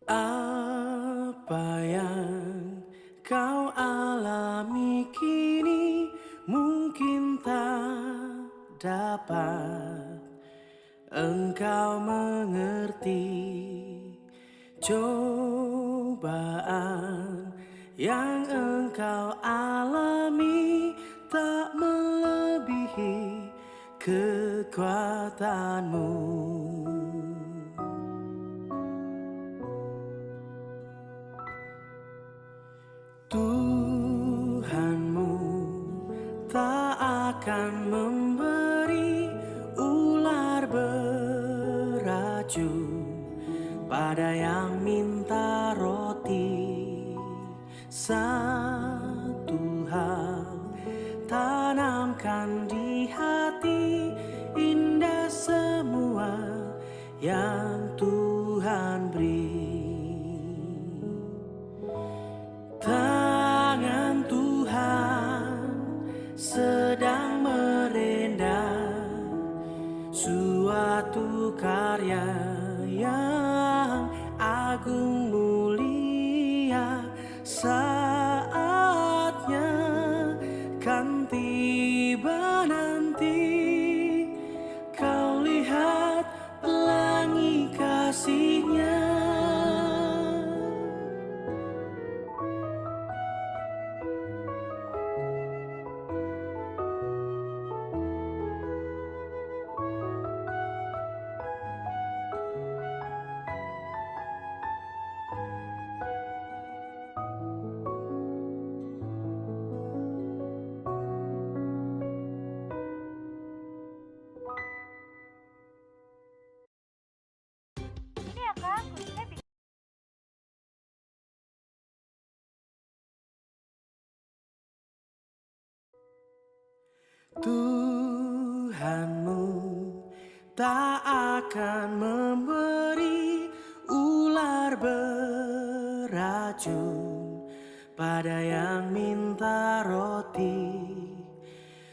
Apa yang kau alami kini mungkin tak dapat engkau mengerti. Cobaan yang engkau alami tak melebihi kekuatanmu. Tuhanmu tak akan memberi ular beracun pada yang minta roti. Satu hal tanamkan di hati, indah semua yang Tuhan beri. Tangan Tuhan sedang merendam suatu karya yang agung mulia. Saatnya kan tiba nanti, kau lihat pelangi kasih-Nya. Ini ya kak, kuncinya bisa. Tuhanmu tak akan memberi ular beracun pada yang minta roti.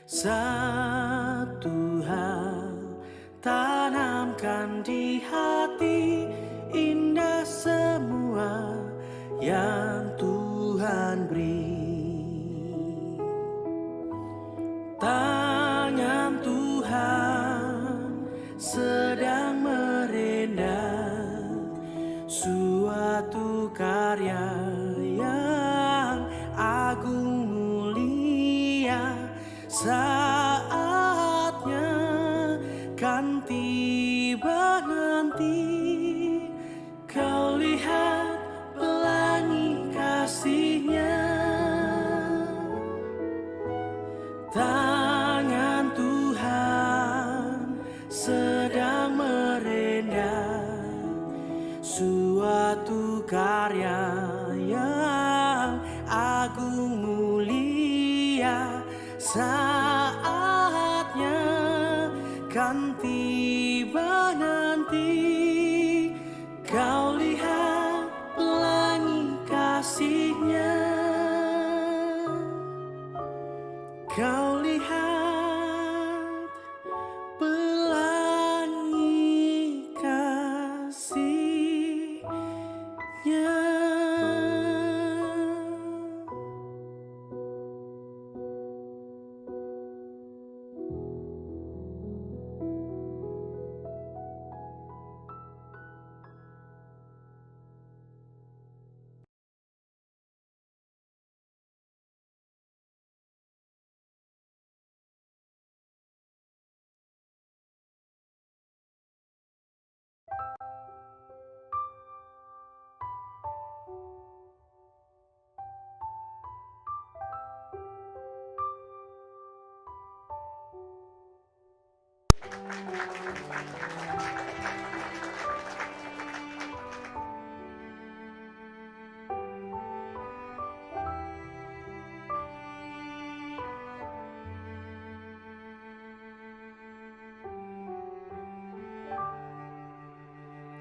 Satu hal tanamkan di hati, indah semua yang Tuhan beri. Tangan Tuhan sedang merendam suatu karya yang agung mulia. Saatnya kan tiba nanti, kau lihat pelangi kasih-Nya. Tangan Tuhan sedang merendam suatu karya yang agung mulia. Saatnya kan tiba nanti, kau lihat pelangi kasih-Nya. Kau lihat pelangi kasih-Nya.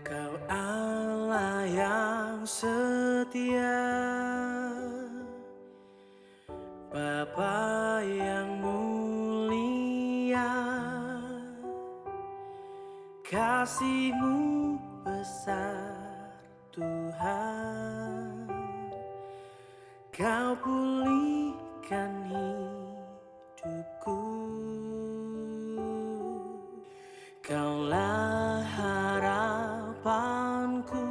Kau Allah yang setia, Bapa yang mulia, kasih-Mu besar Tuhan, Kau pulihkan hidupku. Kaulah harapanku,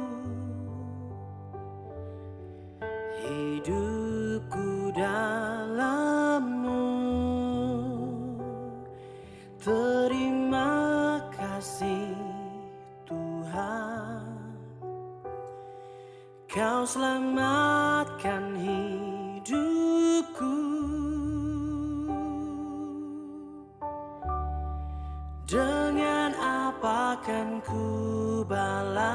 hidupku dalam-Mu. Terima kasih Tuhan, Kau selamatkan hidupku. Dengan apa kan ku balas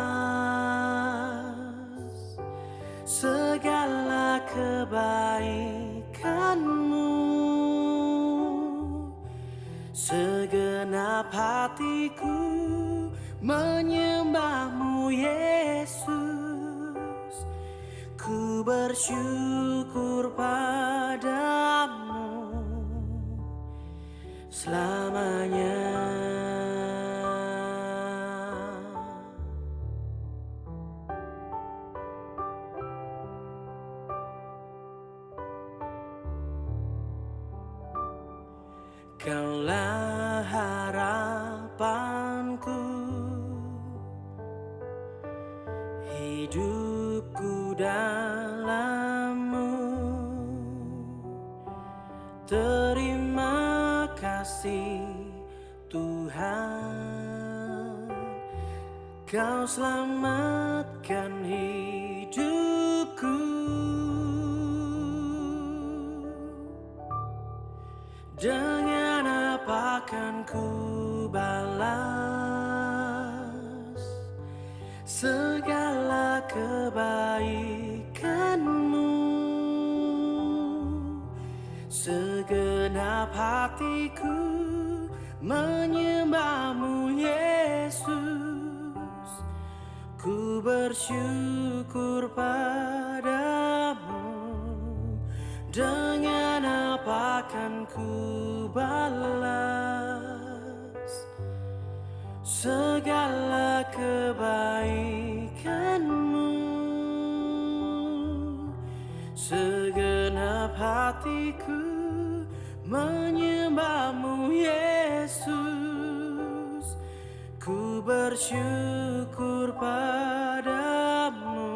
segala kebaikan-Mu? Segenap hatiku menyembah-Mu, Yesus. Ku bersyukur padamu selamanya. Kaulah harapanku, hidupku dalam-Mu. Terima kasih Tuhan, Kau selamatkan hidupku. Dengan apa kan ku balas segala kebaikan-Mu? Segenap hatiku menyembah-Mu, Yesus. Ku bersyukur padamu. Dengan apa kan ku balas segala kebaikan-Mu? Segenap hatiku menyembah-Mu, Yesus. Ku bersyukur padamu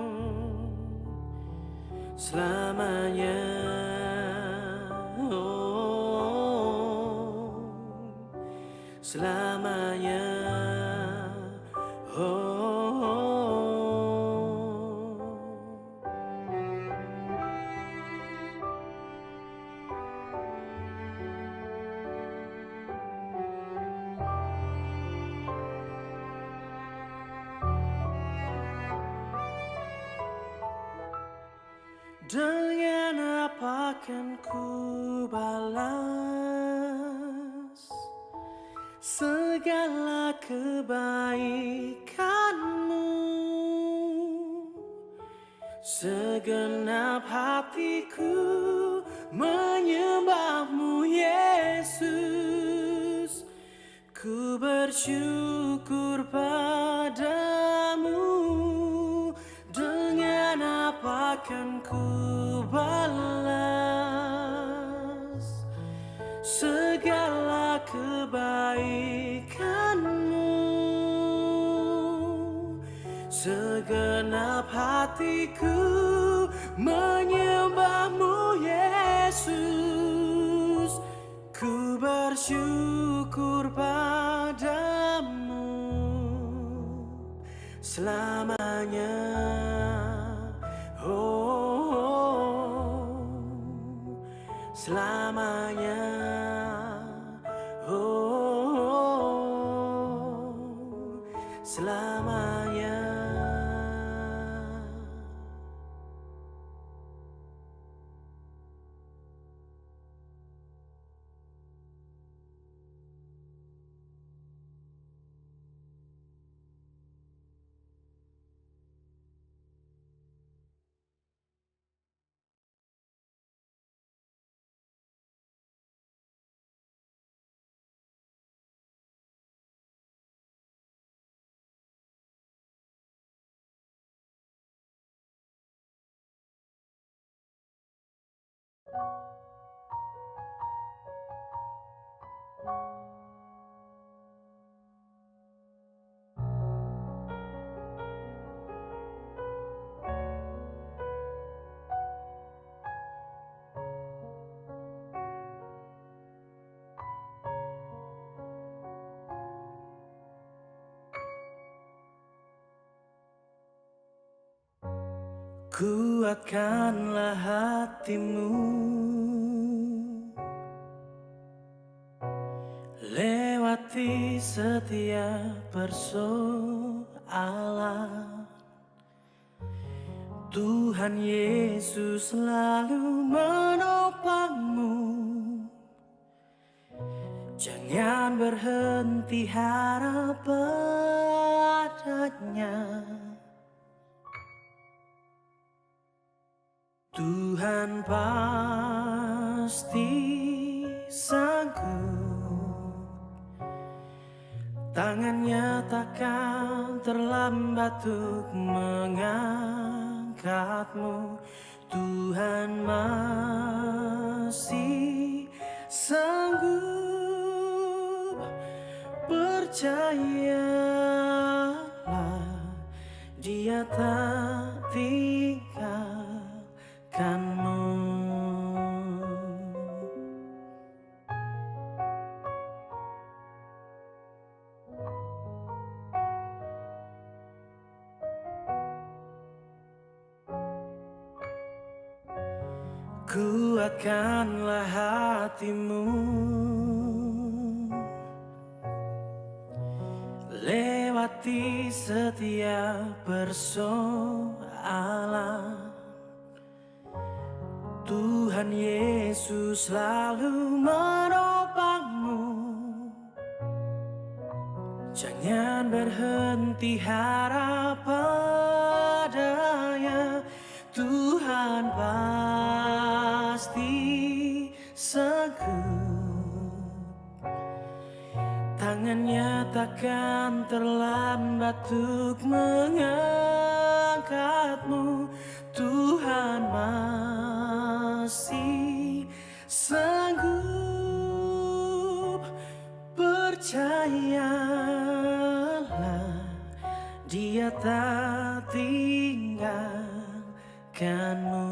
selamanya. Selamanya. Dengan apa kan ku balas segala kebaikan-Mu? Segenap hatiku menyembah-Mu, Yesus. Ku bersyukur padamu. Dengan apa kan ku balas segala kebaikan-Mu? Segenap hatiku menyembah-Mu, Yesus. Ku bersyukur padamu selamanya. Selamanya. Selamanya. Kuatkanlah hatimu, lewati setiap persoalan. Tuhan Yesus selalu menopangmu. Jangan berhenti harap padanya. Tuhan pasti sanggup, tangannya takkan terlambat untuk mengangkatmu. Tuhan masih sanggup, percayalah, Dia tak tinggalkanmu. Kuatkanlah hatimu, lewati setiap persoalan. Tuhan Yesus selalu menopangmu. Jangan berhenti harap padanya. Tuhan pasti sanggup, tangannya takkan terlambat untuk mengangkatmu. Tuhan masih sanggup, percayalah, Dia tak tinggalkanmu.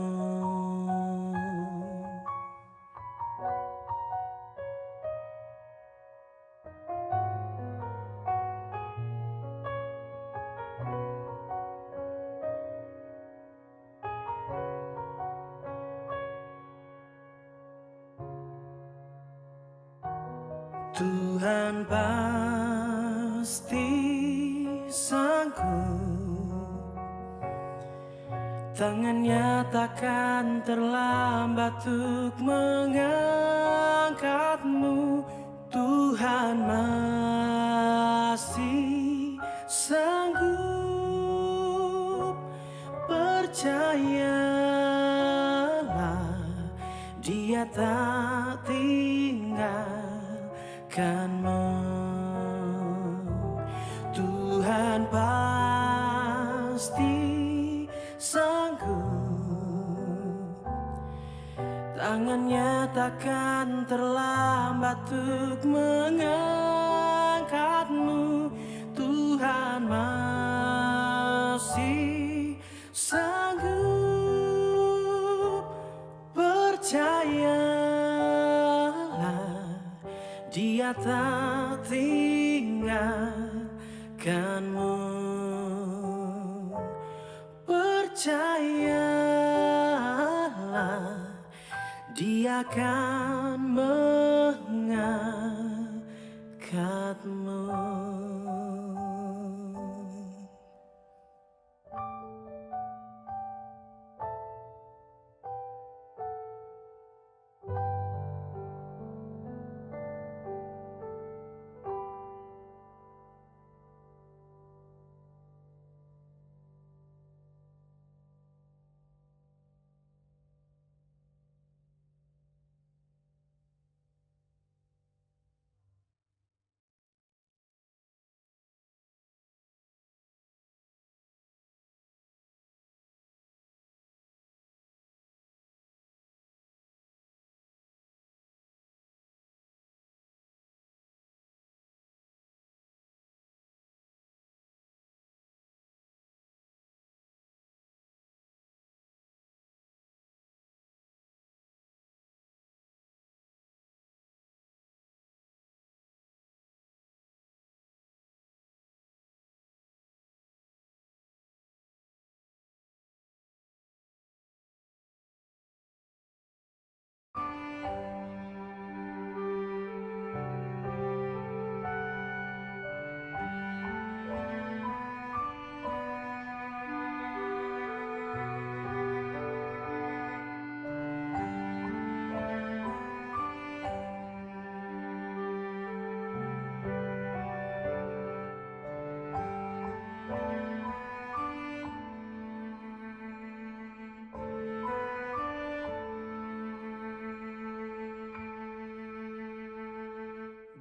Tuhan pasti sanggup, tangannya takkan terlambat untuk mengangkatmu. Tuhan masih sanggup, percayalah, Dia tak tinggalkanmu. Tuhan pasti sanggup, tangannya takkan terlambat untuk mengangkatmu. Tuhan masih sanggup, percayalah, Dia tak tinggalkanmu. Percayalah, Dia akan mengangkatmu.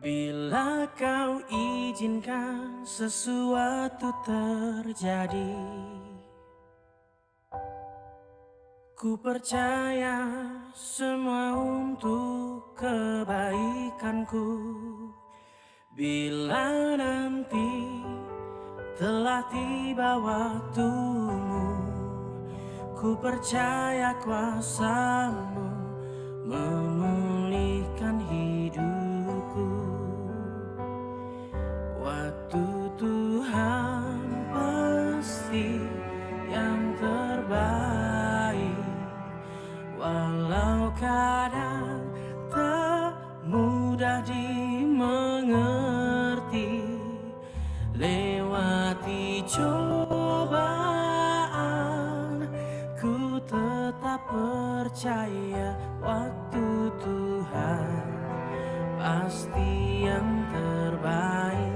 Bila kau izinkan sesuatu terjadi, ku percaya semua untuk kebaikanku. Bila nanti telah tiba waktumu, ku percaya kuasamu memulihkan hidupku. Waktu Tuhan pasti yang terbaik, walau kadang tak mudah dimengerti. Lewati cobaan, ku tetap percaya waktu Tuhan pasti yang terbaik.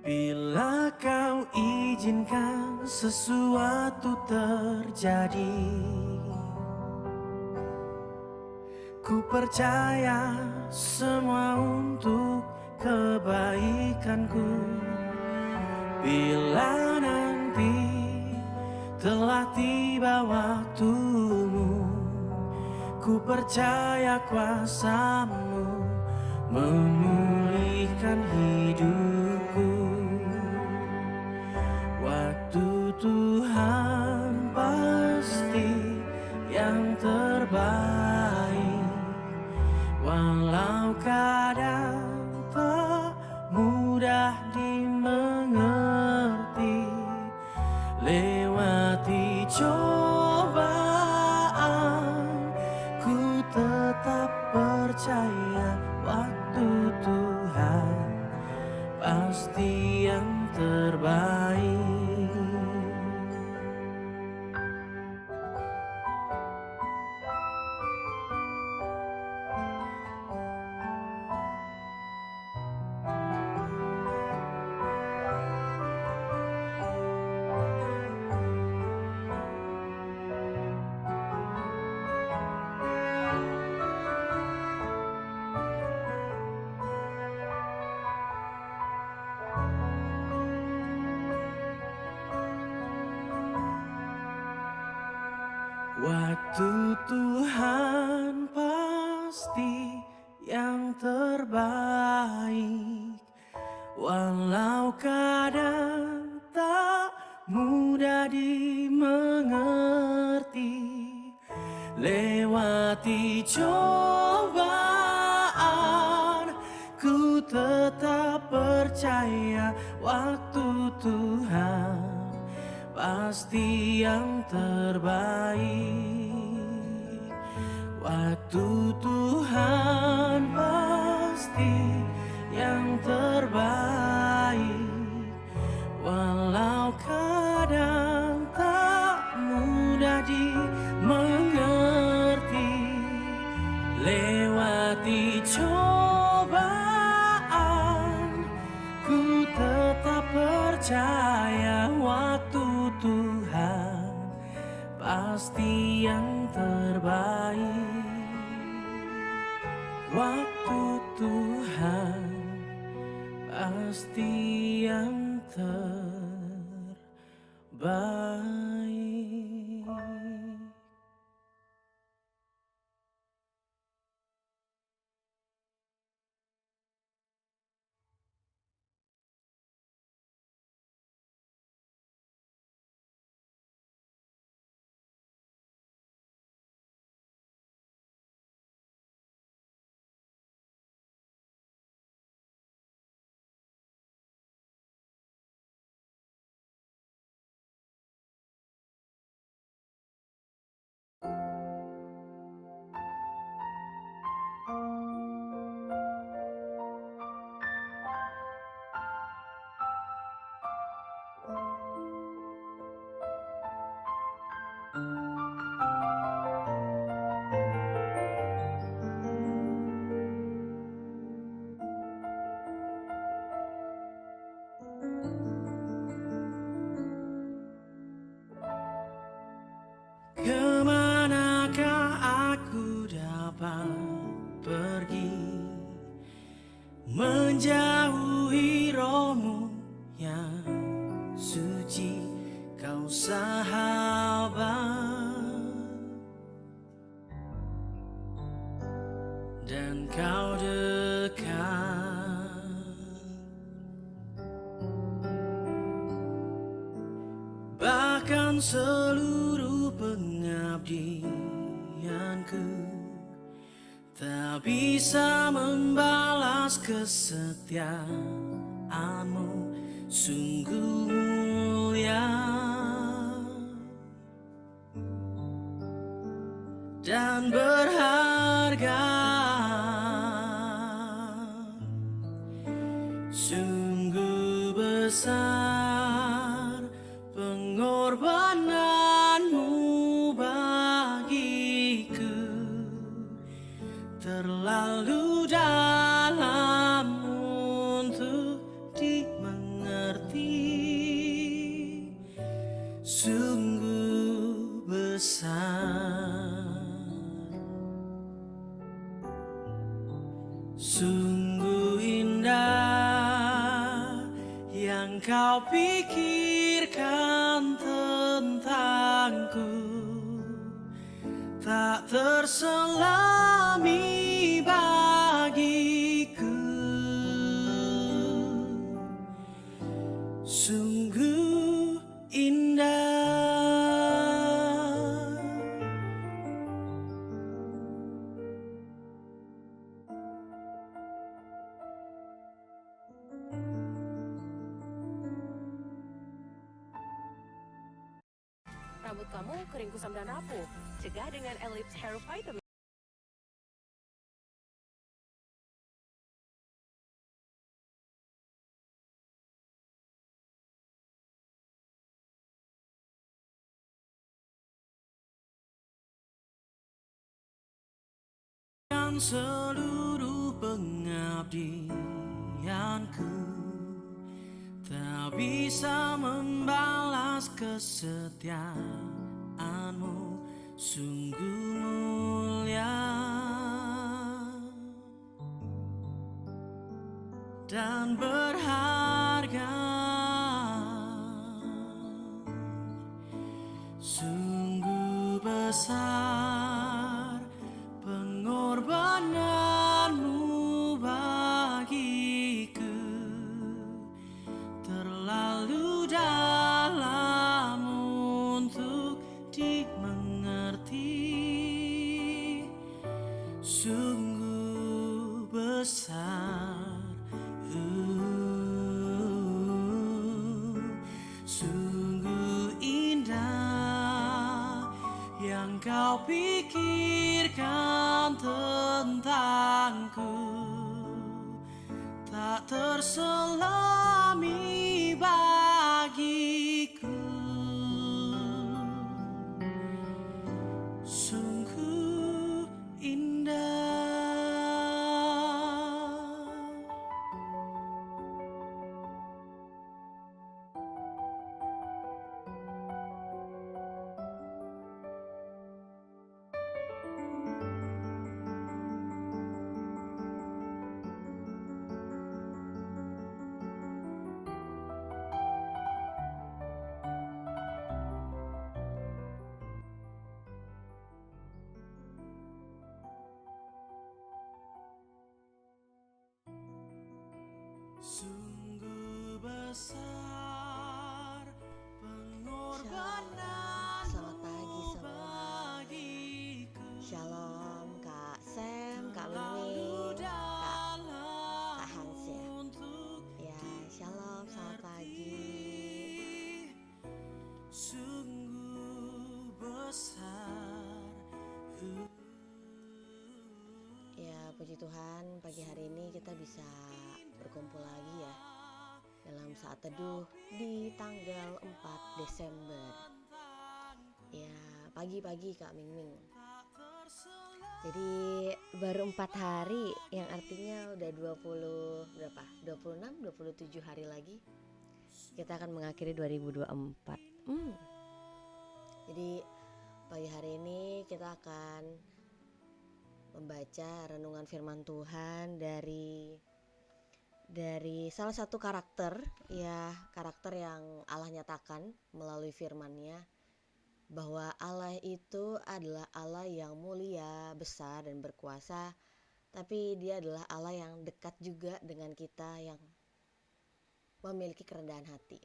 Bila kau izinkan sesuatu terjadi, ku percaya semua untuk kebaikanku. Bila nanti telah tiba waktumu, ku percaya kuasamu memulihkan hidupku. Waktu Tuhan pasti yang terbaik, walau kadang tak mudah dimengerti. Lewati cobaan, ku tetap percaya waktu Tuhan pasti yang terbaik. Waktu Tuhan pasti yang terbaik, walau kadang tak mudah dimengerti. Lewati cobaan, ku tetap percaya waktu Tuhan pasti yang terbaik. Waktu Tuhan pasti yang terbaik, walau kadang tak mudah dimengerti. Lewati cobaan, ku tetap percaya waktu Tuhan pasti yang terbaik. Waktu Tuhan pasti yang terbaik. dan kau dekat. Bahkan seluruh pengabdianku tak bisa membalas kesetiaanmu, sungguh mulia dan berharga. Sungguh besar pengorbananmu bagiku, terlalu dalam untuk dimengerti. Sungguh besar, sungguh indah yang kau pikirkan tentangku, tak terselami bagiku. Sungguh indah. Rambut kamu kering kusam dan rapuh. Cegah dengan Ellipse Hair Vitamin. Dan seluruh pengabdianku tak bisa membalas kesetiaanmu, sungguh mulia dan berharga. Sungguh besar pengorbananmu bagiku, terlalu dalam untuk dimengerti. Sungguh besar, sungguh indah yang kau pikirkan tentangku, tak terselami bagiku. Sungguh indah. Sungguh besar pengorbananmu. Selamat pagi semua. bagiku, Shalom Kak Sam, Kak terlalu Mimi, dalam Kak Hans ya. untuk Ya, shalom, selamat pagi. sungguh besar. Ya, puji Tuhan, pagi hari ini kita bisa berkumpul lagi ya dalam saat teduh di tanggal 4 Desember. Ya, pagi-pagi Kak Ming. Jadi baru 4 hari, yang artinya udah 27 hari lagi kita akan mengakhiri 2024. Jadi pagi hari ini kita akan membaca renungan firman Tuhan dari salah satu karakter yang Allah nyatakan melalui firman-Nya, bahwa Allah itu adalah Allah yang mulia, besar dan berkuasa, tapi Dia adalah Allah yang dekat juga dengan kita, yang memiliki kerendahan hati.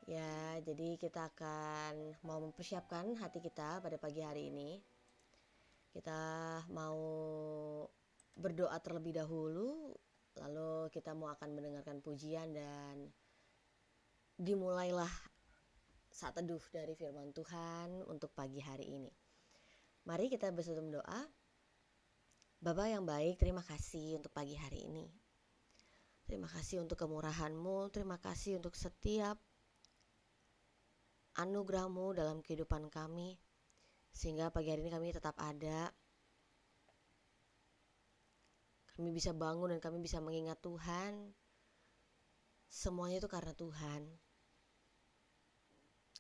Ya, jadi kita akan mau mempersiapkan hati kita pada pagi hari ini. Kita mau berdoa terlebih dahulu, lalu kita mau akan mendengarkan pujian dan dimulailah saat teduh dari firman Tuhan untuk pagi hari ini. Mari kita bersatu berdoa. Bapa yang baik, terima kasih untuk pagi hari ini. Terima kasih untuk kemurahan-Mu, terima kasih untuk setiap anugerah-Mu dalam kehidupan kami, sehingga pagi hari ini kami tetap ada. Kami bisa bangun dan kami bisa mengingat Tuhan. Semuanya itu karena Tuhan.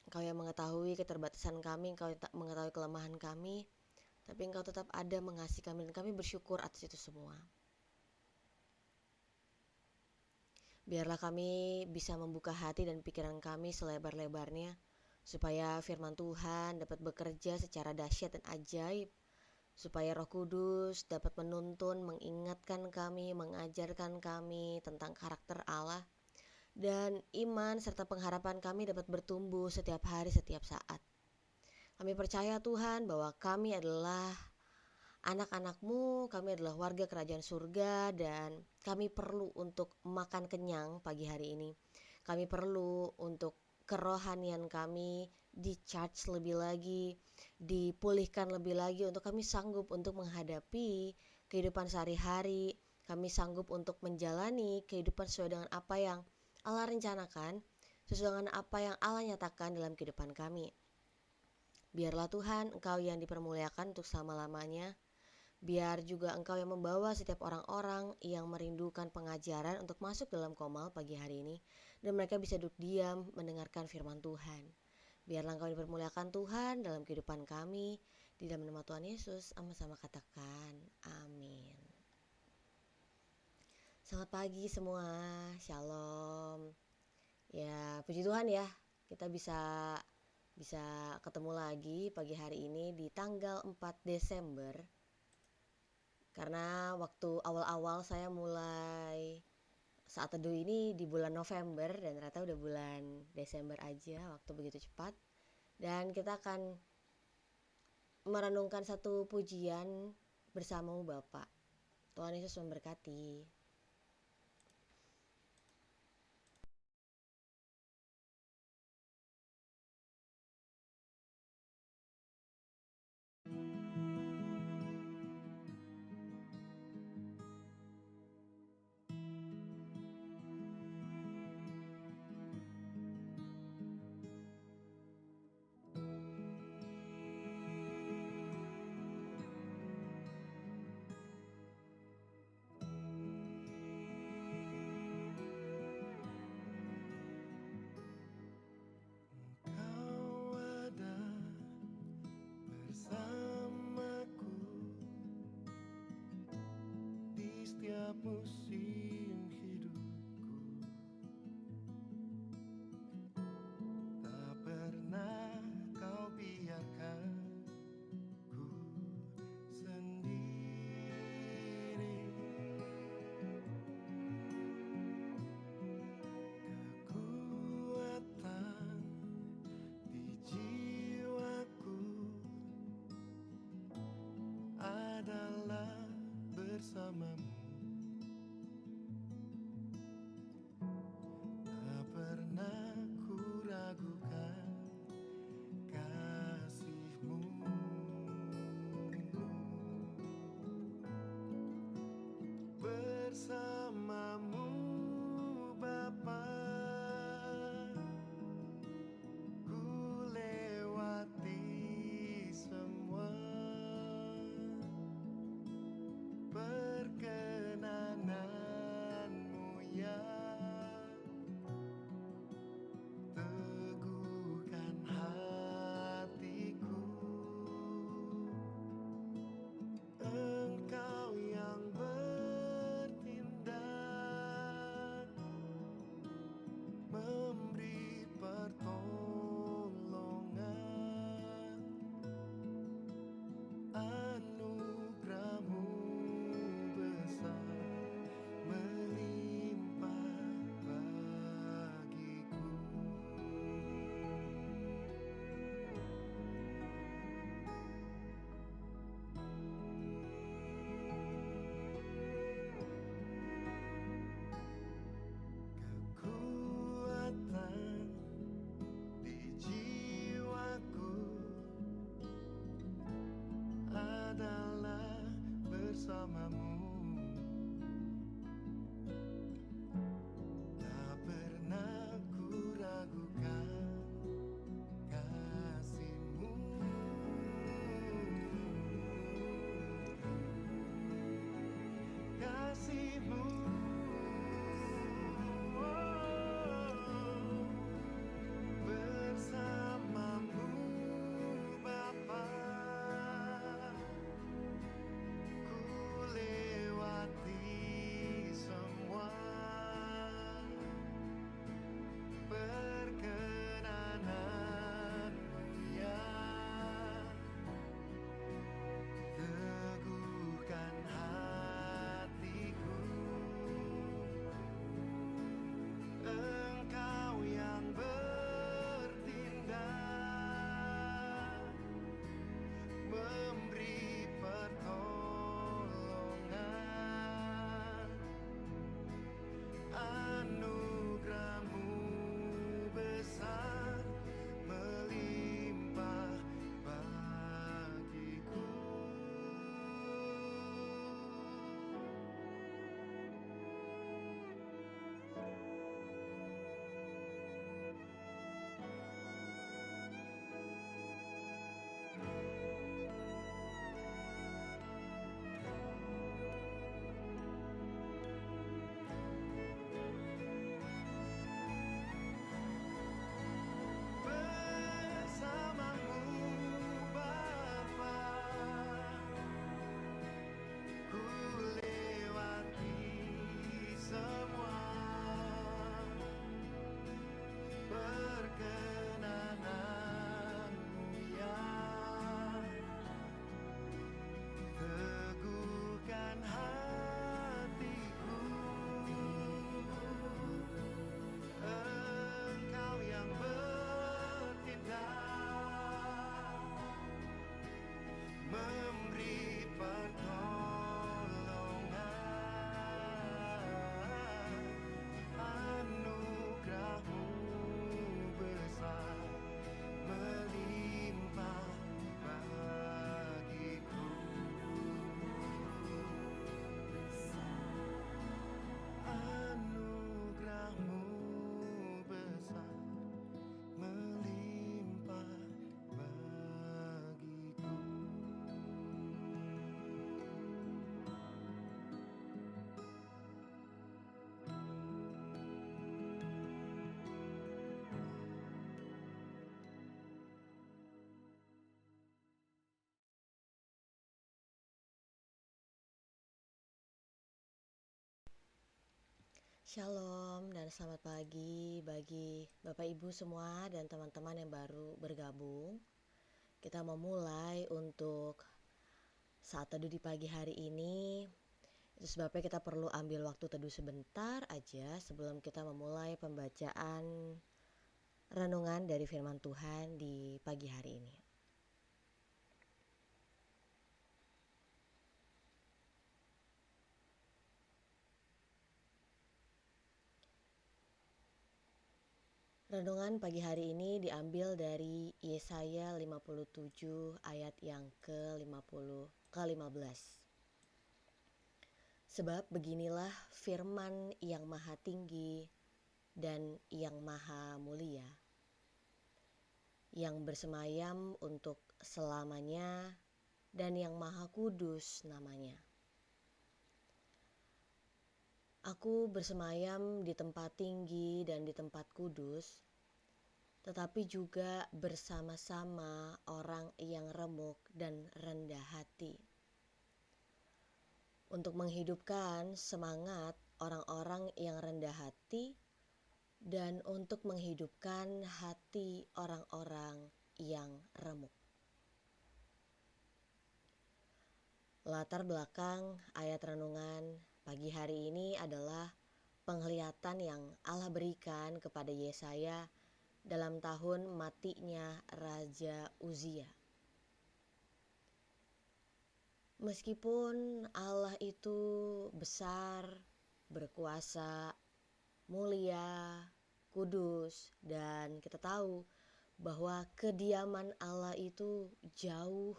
Engkau yang mengetahui keterbatasan kami, Engkau yang mengetahui kelemahan kami, tapi Engkau tetap ada mengasihi kami dan kami bersyukur atas itu semua. Biarlah kami bisa membuka hati dan pikiran kami selebar-lebarnya, supaya firman Tuhan dapat bekerja secara dahsyat dan ajaib, supaya Roh Kudus dapat menuntun, mengingatkan kami, mengajarkan kami tentang karakter Allah, dan iman serta pengharapan kami dapat bertumbuh setiap hari, setiap saat. Kami percaya Tuhan bahwa kami adalah anak-anak-Mu, kami adalah warga kerajaan surga, dan kami perlu untuk makan kenyang pagi hari ini. Kami perlu untuk kerohanian kami di-charge lebih lagi, dipulihkan lebih lagi, untuk kami sanggup untuk menghadapi kehidupan sehari-hari. Kami sanggup untuk menjalani kehidupan sesuai dengan apa yang Allah rencanakan, sesuai dengan apa yang Allah nyatakan dalam kehidupan kami. Biarlah Tuhan Engkau yang dipermuliakan untuk selama-lamanya. Biar juga Engkau yang membawa setiap orang-orang yang merindukan pengajaran untuk masuk dalam komal pagi hari ini, dan mereka bisa duduk diam mendengarkan firman Tuhan. Biarlah Engkau dipermuliakan Tuhan dalam kehidupan kami. Di dalam nama Tuhan Yesus, sama-sama katakan amin. Selamat pagi semua, shalom. Ya, puji Tuhan ya, kita bisa ketemu lagi pagi hari ini di tanggal 4 Desember. Karena waktu awal-awal saya mulai saat teduh ini di bulan November, dan ternyata udah bulan Desember aja, waktu begitu cepat. Dan kita akan merenungkan satu pujian bersamamu Bapak. Tuhan Yesus memberkati. Engkau ada bersamaku di setiap musim hidupku. Tak pernah Kau biarkan ku sendiri. Kekuatan di jiwaku adalah bersamamu. Tak pernah ku ragukan kasih-Mu. Bersamamu Bapa, ku lewati semua perkara. bersamamu. Tak pernah ku ragukan kasihmu. Kasihmu, bersamamu Bapa, ku lewati semua perkenananmu ya. Teguhkan hatiku, Engkau yang bertindak, memberi pertolongan. Anugerahmu besar, melimpah bagiku. Bersamamu Bapa, ku lewati semua perkenananmu ya. Teguhkan hatiku, Engkau yang bertindak, memberi pertolongan. Anugerahmu besar, melimpah bagiku. Anugerahmu besar, melimpah bagiku. Shalom dan selamat pagi bagi Bapak Ibu semua dan teman-teman yang baru bergabung. Kita memulai untuk saat teduh di pagi hari ini. Itu sebabnya kita perlu ambil waktu teduh sebentar aja sebelum kita memulai pembacaan renungan dari firman Tuhan di pagi hari ini. Renungan pagi hari ini diambil dari Yesaya 57 ayat yang ke-15. Sebab beginilah firman yang maha tinggi dan yang maha mulia, yang bersemayam untuk selamanya dan yang maha kudus namanya. Aku bersemayam di tempat tinggi dan di tempat kudus, tetapi juga bersama-sama orang yang remuk dan rendah hati, untuk menghidupkan semangat orang-orang yang rendah hati dan untuk menghidupkan hati orang-orang yang remuk. Latar belakang ayat renungan pagi hari ini adalah penglihatan yang Allah berikan kepada Yesaya dalam tahun matinya Raja Uzia. Meskipun Allah itu besar, berkuasa, mulia, kudus, dan kita tahu bahwa kediaman Allah itu jauh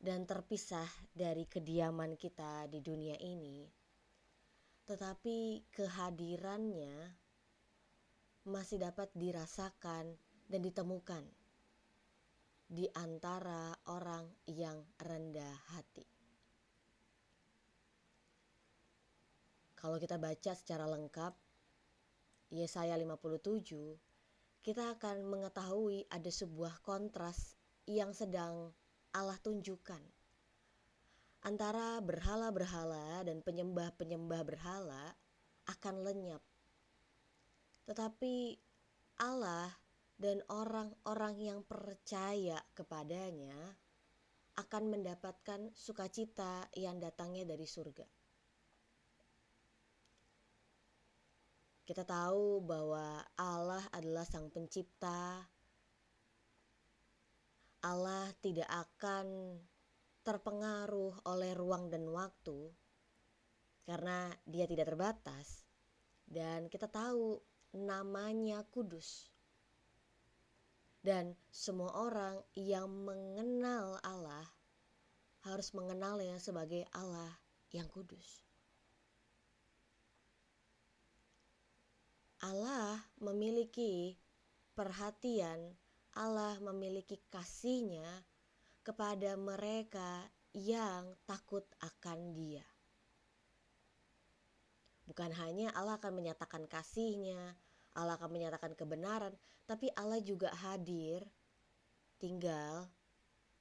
dan terpisah dari kediaman kita di dunia ini, tetapi kehadirannya masih dapat dirasakan dan ditemukan di antara orang yang rendah hati. Kalau kita baca secara lengkap Yesaya 57, kita akan mengetahui ada sebuah kontras yang sedang Allah tunjukkan antara berhala-berhala dan penyembah-penyembah berhala akan lenyap. Tetapi Allah dan orang-orang yang percaya kepadanya akan mendapatkan sukacita yang datangnya dari surga. Kita tahu bahwa Allah adalah Sang Pencipta. Allah tidak akan terpengaruh oleh ruang dan waktu karena Dia tidak terbatas. Dan kita tahu namanya kudus. Dan semua orang yang mengenal Allah harus mengenalnya sebagai Allah yang kudus. Allah memiliki perhatian, Allah memiliki kasih-Nya kepada mereka yang takut akan Dia. Bukan hanya Allah akan menyatakan kasih-Nya, Allah akan menyatakan kebenaran, tapi Allah juga hadir, tinggal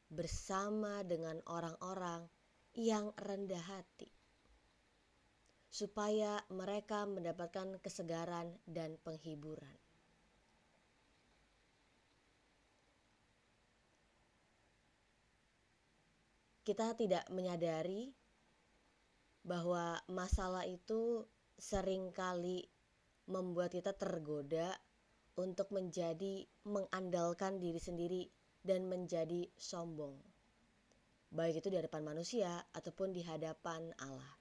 bersama dengan orang-orang yang rendah hati, supaya mereka mendapatkan kesegaran dan penghiburan. Kita tidak menyadari bahwa masalah itu seringkali membuat kita tergoda untuk mengandalkan diri sendiri dan menjadi sombong, baik itu di hadapan manusia ataupun di hadapan Allah.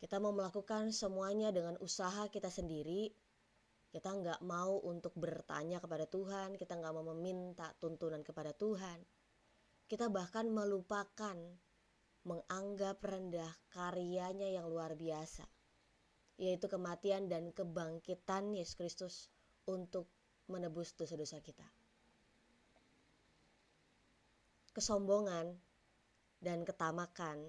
Kita mau melakukan semuanya dengan usaha kita sendiri. Kita nggak mau untuk bertanya kepada Tuhan, kita nggak mau meminta tuntunan kepada Tuhan. Kita bahkan melupakan menganggap rendah karyanya yang luar biasa, yaitu kematian dan kebangkitan Yesus Kristus untuk menebus dosa-dosa kita. Kesombongan dan ketamakan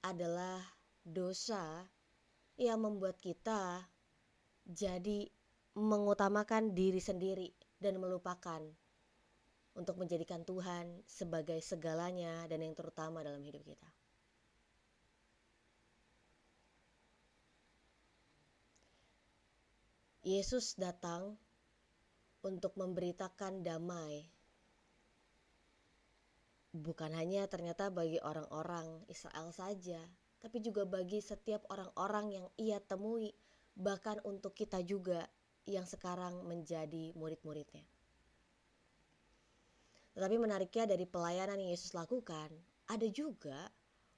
adalah dosa yang membuat kita jadi mengutamakan diri sendiri dan melupakan untuk menjadikan Tuhan sebagai segalanya dan yang terutama dalam hidup kita. Yesus datang untuk memberitakan damai, bukan hanya ternyata bagi orang-orang Israel saja, tapi juga bagi setiap orang-orang yang Ia temui, bahkan untuk kita juga yang sekarang menjadi murid-muridnya. Tetapi menariknya dari pelayanan yang Yesus lakukan, ada juga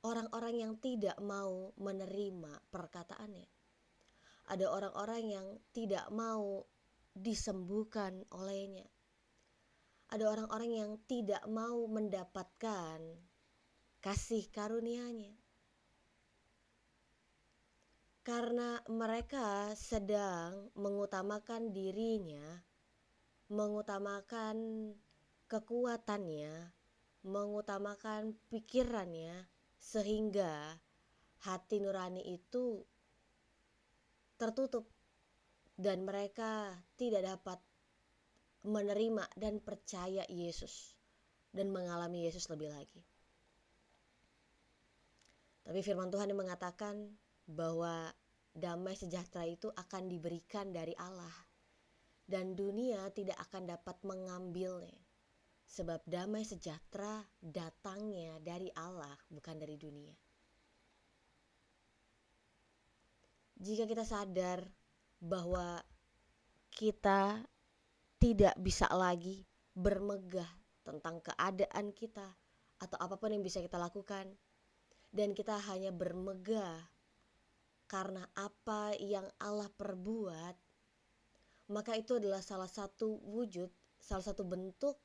orang-orang yang tidak mau menerima perkataannya. Ada orang-orang yang tidak mau disembuhkan olehnya. Ada orang-orang yang tidak mau mendapatkan kasih karunia-Nya. Karena mereka sedang mengutamakan dirinya, mengutamakan kekuatannya, mengutamakan pikirannya, sehingga hati nurani itu tertutup dan mereka tidak dapat menerima dan percaya Yesus dan mengalami Yesus lebih lagi. Tapi firman Tuhan yang mengatakan bahwa damai sejahtera itu akan diberikan dari Allah dan dunia tidak akan dapat mengambilnya, sebab damai sejahtera datangnya dari Allah, bukan dari dunia. Jika kita sadar bahwa kita tidak bisa lagi bermegah tentang keadaan kita atau apapun yang bisa kita lakukan, dan kita hanya bermegah karena apa yang Allah perbuat, maka itu adalah salah satu wujud, salah satu bentuk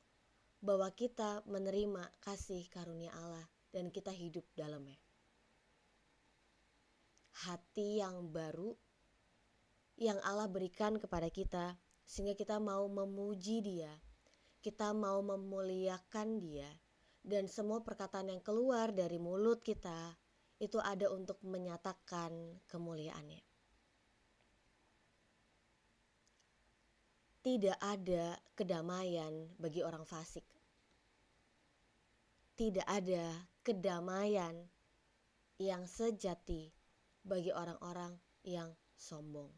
bahwa kita menerima kasih karunia Allah dan kita hidup dalamnya. Hati yang baru yang Allah berikan kepada kita sehingga kita mau memuji Dia, kita mau memuliakan Dia, dan semua perkataan yang keluar dari mulut kita itu ada untuk menyatakan kemuliaan-Nya. Tidak ada kedamaian bagi orang fasik. Tidak ada kedamaian yang sejati bagi orang-orang yang sombong.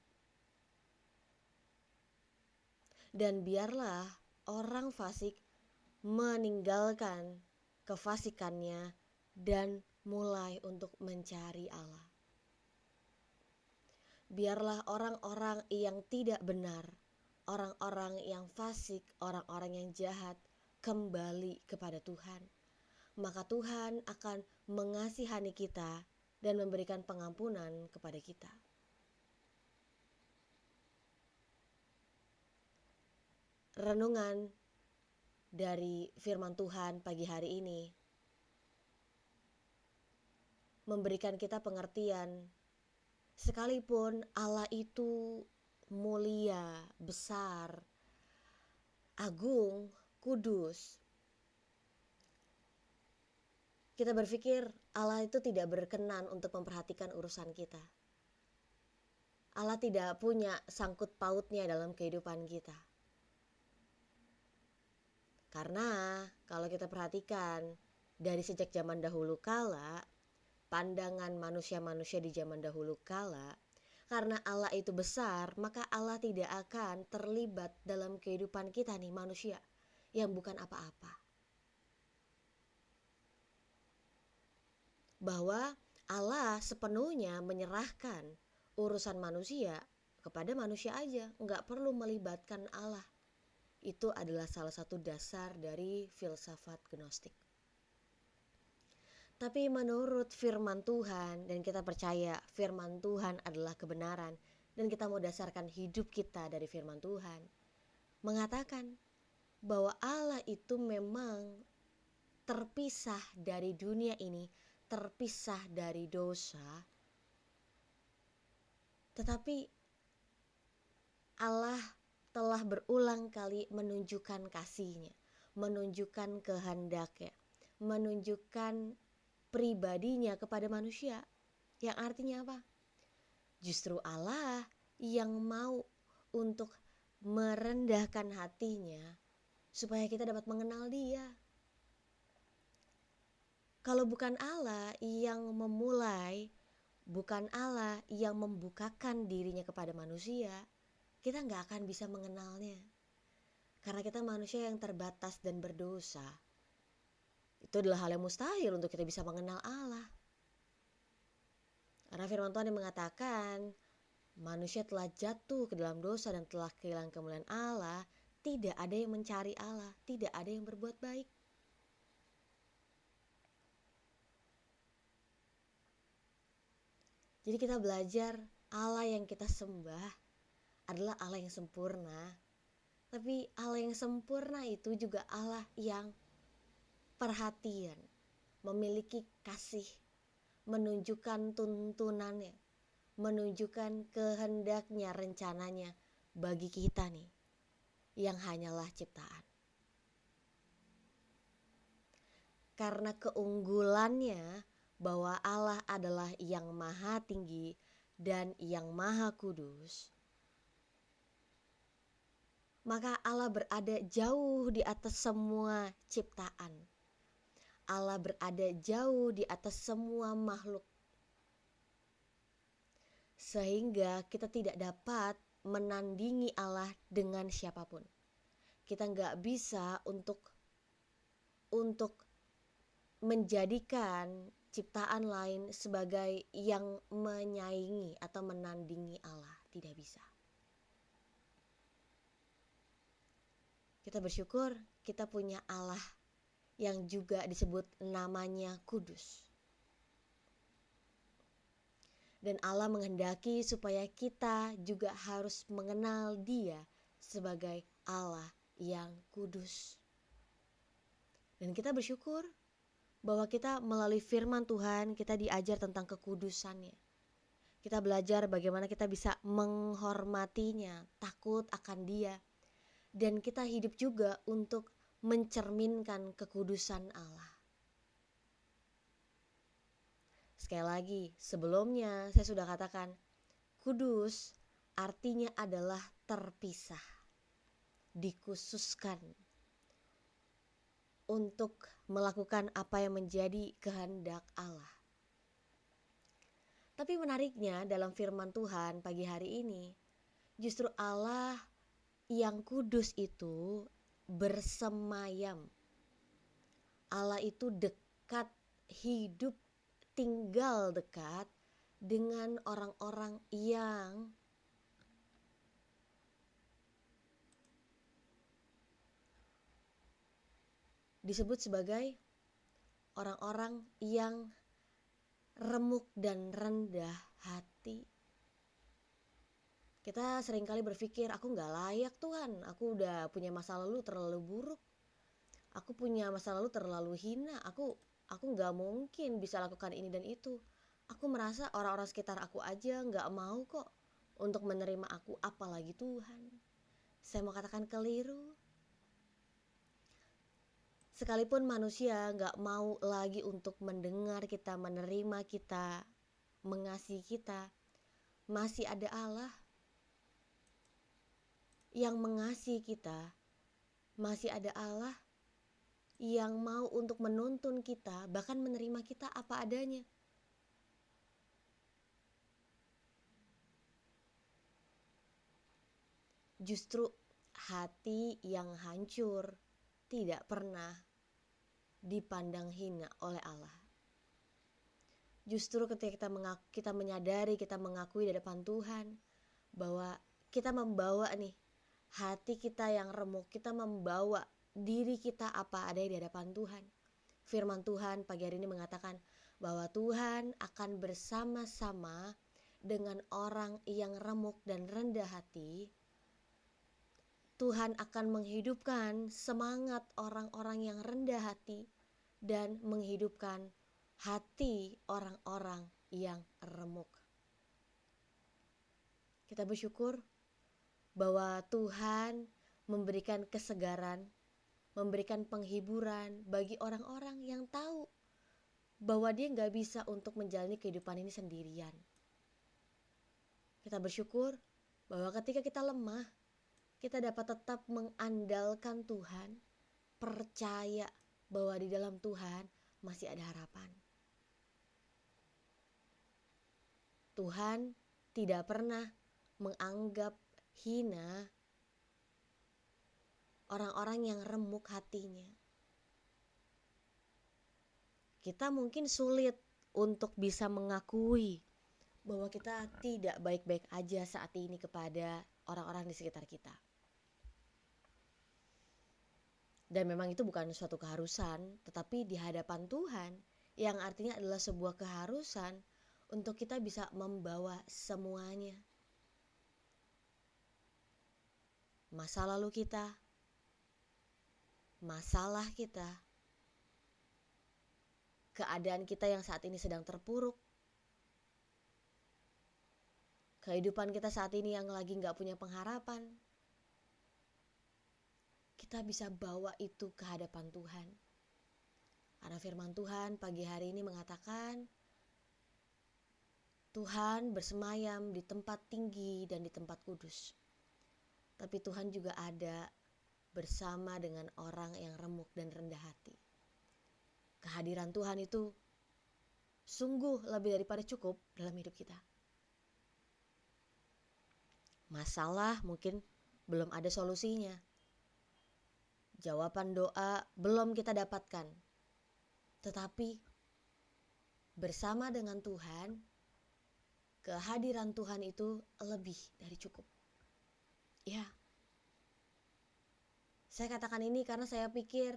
Dan biarlah orang fasik meninggalkan kefasikannya dan mulai untuk mencari Allah. Biarlah orang-orang yang tidak benar, orang-orang yang fasik, orang-orang yang jahat kembali kepada Tuhan. Maka Tuhan akan mengasihani kita dan memberikan pengampunan kepada kita. Renungan dari firman Tuhan pagi hari ini memberikan kita pengertian, sekalipun Allah itu mulia, besar, agung, kudus, kita berpikir Allah itu tidak berkenan untuk memperhatikan urusan kita. Allah tidak punya sangkut pautnya dalam kehidupan kita. Karena kalau kita perhatikan dari sejak zaman dahulu kala, pandangan manusia-manusia di zaman dahulu kala, karena Allah itu besar, maka Allah tidak akan terlibat dalam kehidupan kita nih manusia yang bukan apa-apa. Bahwa Allah sepenuhnya menyerahkan urusan manusia kepada manusia aja, nggak perlu melibatkan Allah. Itu adalah salah satu dasar dari filsafat Gnostik. Tapi menurut firman Tuhan, dan kita percaya firman Tuhan adalah kebenaran, dan kita mau dasarkan hidup kita dari firman Tuhan, mengatakan bahwa Allah itu memang terpisah dari dunia ini, terpisah dari dosa, tetapi Allah telah berulang kali menunjukkan kasih-Nya, menunjukkan kehendaknya, menunjukkan pribadinya kepada manusia. Yang artinya apa? Justru Allah yang mau untuk merendahkan hatinya supaya kita dapat mengenal Dia. Kalau bukan Allah yang memulai, bukan Allah yang membukakan dirinya kepada manusia, kita nggak akan bisa mengenalnya. Karena kita manusia yang terbatas dan berdosa. Itu adalah hal yang mustahil untuk kita bisa mengenal Allah. Karena firman Tuhan yang mengatakan, manusia telah jatuh ke dalam dosa dan telah kehilangan kemuliaan Allah. Tidak ada yang mencari Allah, tidak ada yang berbuat baik. Jadi kita belajar Allah yang kita sembah adalah Allah yang sempurna. Tapi Allah yang sempurna itu juga Allah yang perhatian, memiliki kasih, menunjukkan tuntunannya, menunjukkan kehendaknya, rencananya bagi kita nih, yang hanyalah ciptaan. Karena keunggulannya bahwa Allah adalah yang maha tinggi dan yang maha kudus, maka Allah berada jauh di atas semua ciptaan. Allah berada jauh di atas semua makhluk. Sehingga kita tidak dapat menandingi Allah dengan siapapun. Kita nggak bisa untuk menjadikan ciptaan lain sebagai yang menyaingi atau menandingi Allah. Tidak bisa. Kita bersyukur kita punya Allah yang juga disebut namanya kudus. Dan Allah menghendaki supaya kita juga harus mengenal Dia sebagai Allah yang kudus. Dan kita bersyukur bahwa kita melalui firman Tuhan kita diajar tentang kekudusannya. Kita belajar bagaimana kita bisa menghormatinya, takut akan Dia. Dan kita hidup juga untuk mencerminkan kekudusan Allah. Sekali lagi, sebelumnya saya sudah katakan, kudus artinya adalah terpisah, dikhususkan untuk melakukan apa yang menjadi kehendak Allah. Tapi menariknya dalam firman Tuhan pagi hari ini, justru Allah yang kudus itu bersemayam. Allah itu dekat, hidup, tinggal dekat dengan orang-orang yang disebut sebagai orang-orang yang remuk dan rendah hati. Kita seringkali berpikir, aku gak layak Tuhan, aku udah punya masa lalu terlalu buruk, aku punya masa lalu terlalu hina, aku gak mungkin bisa lakukan ini dan itu. Aku merasa orang-orang sekitar aku aja gak mau kok untuk menerima aku, apalagi Tuhan. Saya mau katakan keliru. Sekalipun manusia gak mau lagi untuk mendengar kita, menerima kita, mengasihi kita, masih ada Allah yang mengasihi kita. Masih ada Allah yang mau untuk menuntun kita, bahkan menerima kita apa adanya. Justru hati yang hancur tidak pernah dipandang hina oleh Allah. Justru ketika kita menyadari, kita mengakui di depan Tuhan bahwa kita membawa nih hati kita yang remuk, kita membawa diri kita apa adanya di hadapan Tuhan. Firman Tuhan pagi hari ini mengatakan bahwa Tuhan akan bersama-sama dengan orang yang remuk dan rendah hati. Tuhan akan menghidupkan semangat orang-orang yang rendah hati dan menghidupkan hati orang-orang yang remuk. Kita bersyukur bahwa Tuhan memberikan kesegaran, memberikan penghiburan bagi orang-orang yang tahu bahwa dia gak bisa untuk menjalani kehidupan ini sendirian. Kita bersyukur bahwa ketika kita lemah, kita dapat tetap mengandalkan Tuhan, percaya bahwa di dalam Tuhan masih ada harapan. Tuhan tidak pernah menganggap hina orang-orang yang remuk hatinya. Kita mungkin sulit untuk bisa mengakui bahwa kita tidak baik-baik aja saat ini kepada orang-orang di sekitar kita. Dan memang itu bukan suatu keharusan, tetapi di hadapan Tuhan yang artinya adalah sebuah keharusan untuk kita bisa membawa semuanya. Masa lalu kita, masalah kita, keadaan kita yang saat ini sedang terpuruk, kehidupan kita saat ini yang lagi gak punya pengharapan, kita bisa bawa itu ke hadapan Tuhan. Karena firman Tuhan pagi hari ini mengatakan, Tuhan bersemayam di tempat tinggi dan di tempat kudus. Tapi Tuhan juga ada bersama dengan orang yang remuk dan rendah hati. Kehadiran Tuhan itu sungguh lebih daripada cukup dalam hidup kita. Masalah mungkin belum ada solusinya. Jawaban doa belum kita dapatkan. Tetapi bersama dengan Tuhan, kehadiran Tuhan itu lebih dari cukup. Ya, saya katakan ini karena saya pikir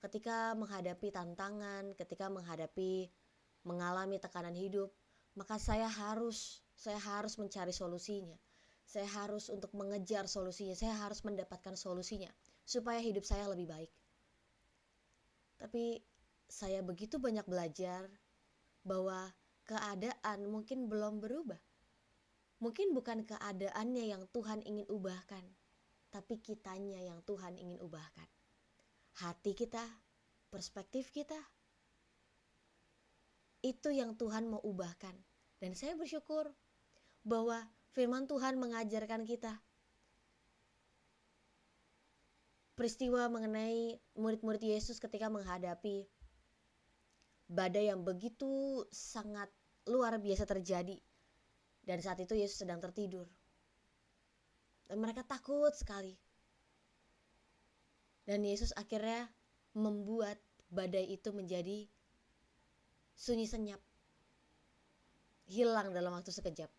ketika menghadapi tantangan, ketika mengalami tekanan hidup, maka saya harus mencari solusinya. Saya harus untuk mengejar solusinya, saya harus mendapatkan solusinya supaya hidup saya lebih baik. Tapi saya begitu banyak belajar bahwa keadaan mungkin belum berubah. Mungkin bukan keadaannya yang Tuhan ingin ubahkan, tapi kitanya yang Tuhan ingin ubahkan. Hati kita, perspektif kita, itu yang Tuhan mau ubahkan. Dan saya bersyukur bahwa firman Tuhan mengajarkan kita peristiwa mengenai murid-murid Yesus ketika menghadapi badai yang begitu sangat luar biasa terjadi. Dan saat itu Yesus sedang tertidur. Dan mereka takut sekali. Dan Yesus akhirnya membuat badai itu menjadi sunyi senyap. Hilang dalam waktu sekejap.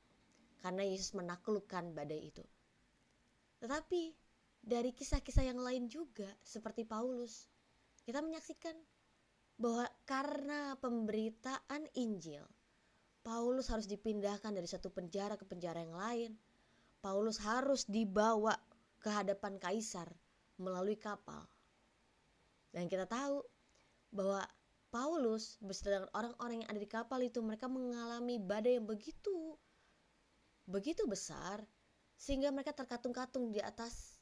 Karena Yesus menaklukkan badai itu. Tetapi dari kisah-kisah yang lain juga seperti Paulus, kita menyaksikan bahwa karena pemberitaan Injil, Paulus harus dipindahkan dari satu penjara ke penjara yang lain. Paulus harus dibawa ke hadapan kaisar melalui kapal. Dan kita tahu bahwa Paulus beserta dengan orang-orang yang ada di kapal itu, mereka mengalami badai yang begitu besar sehingga mereka terkatung-katung di atas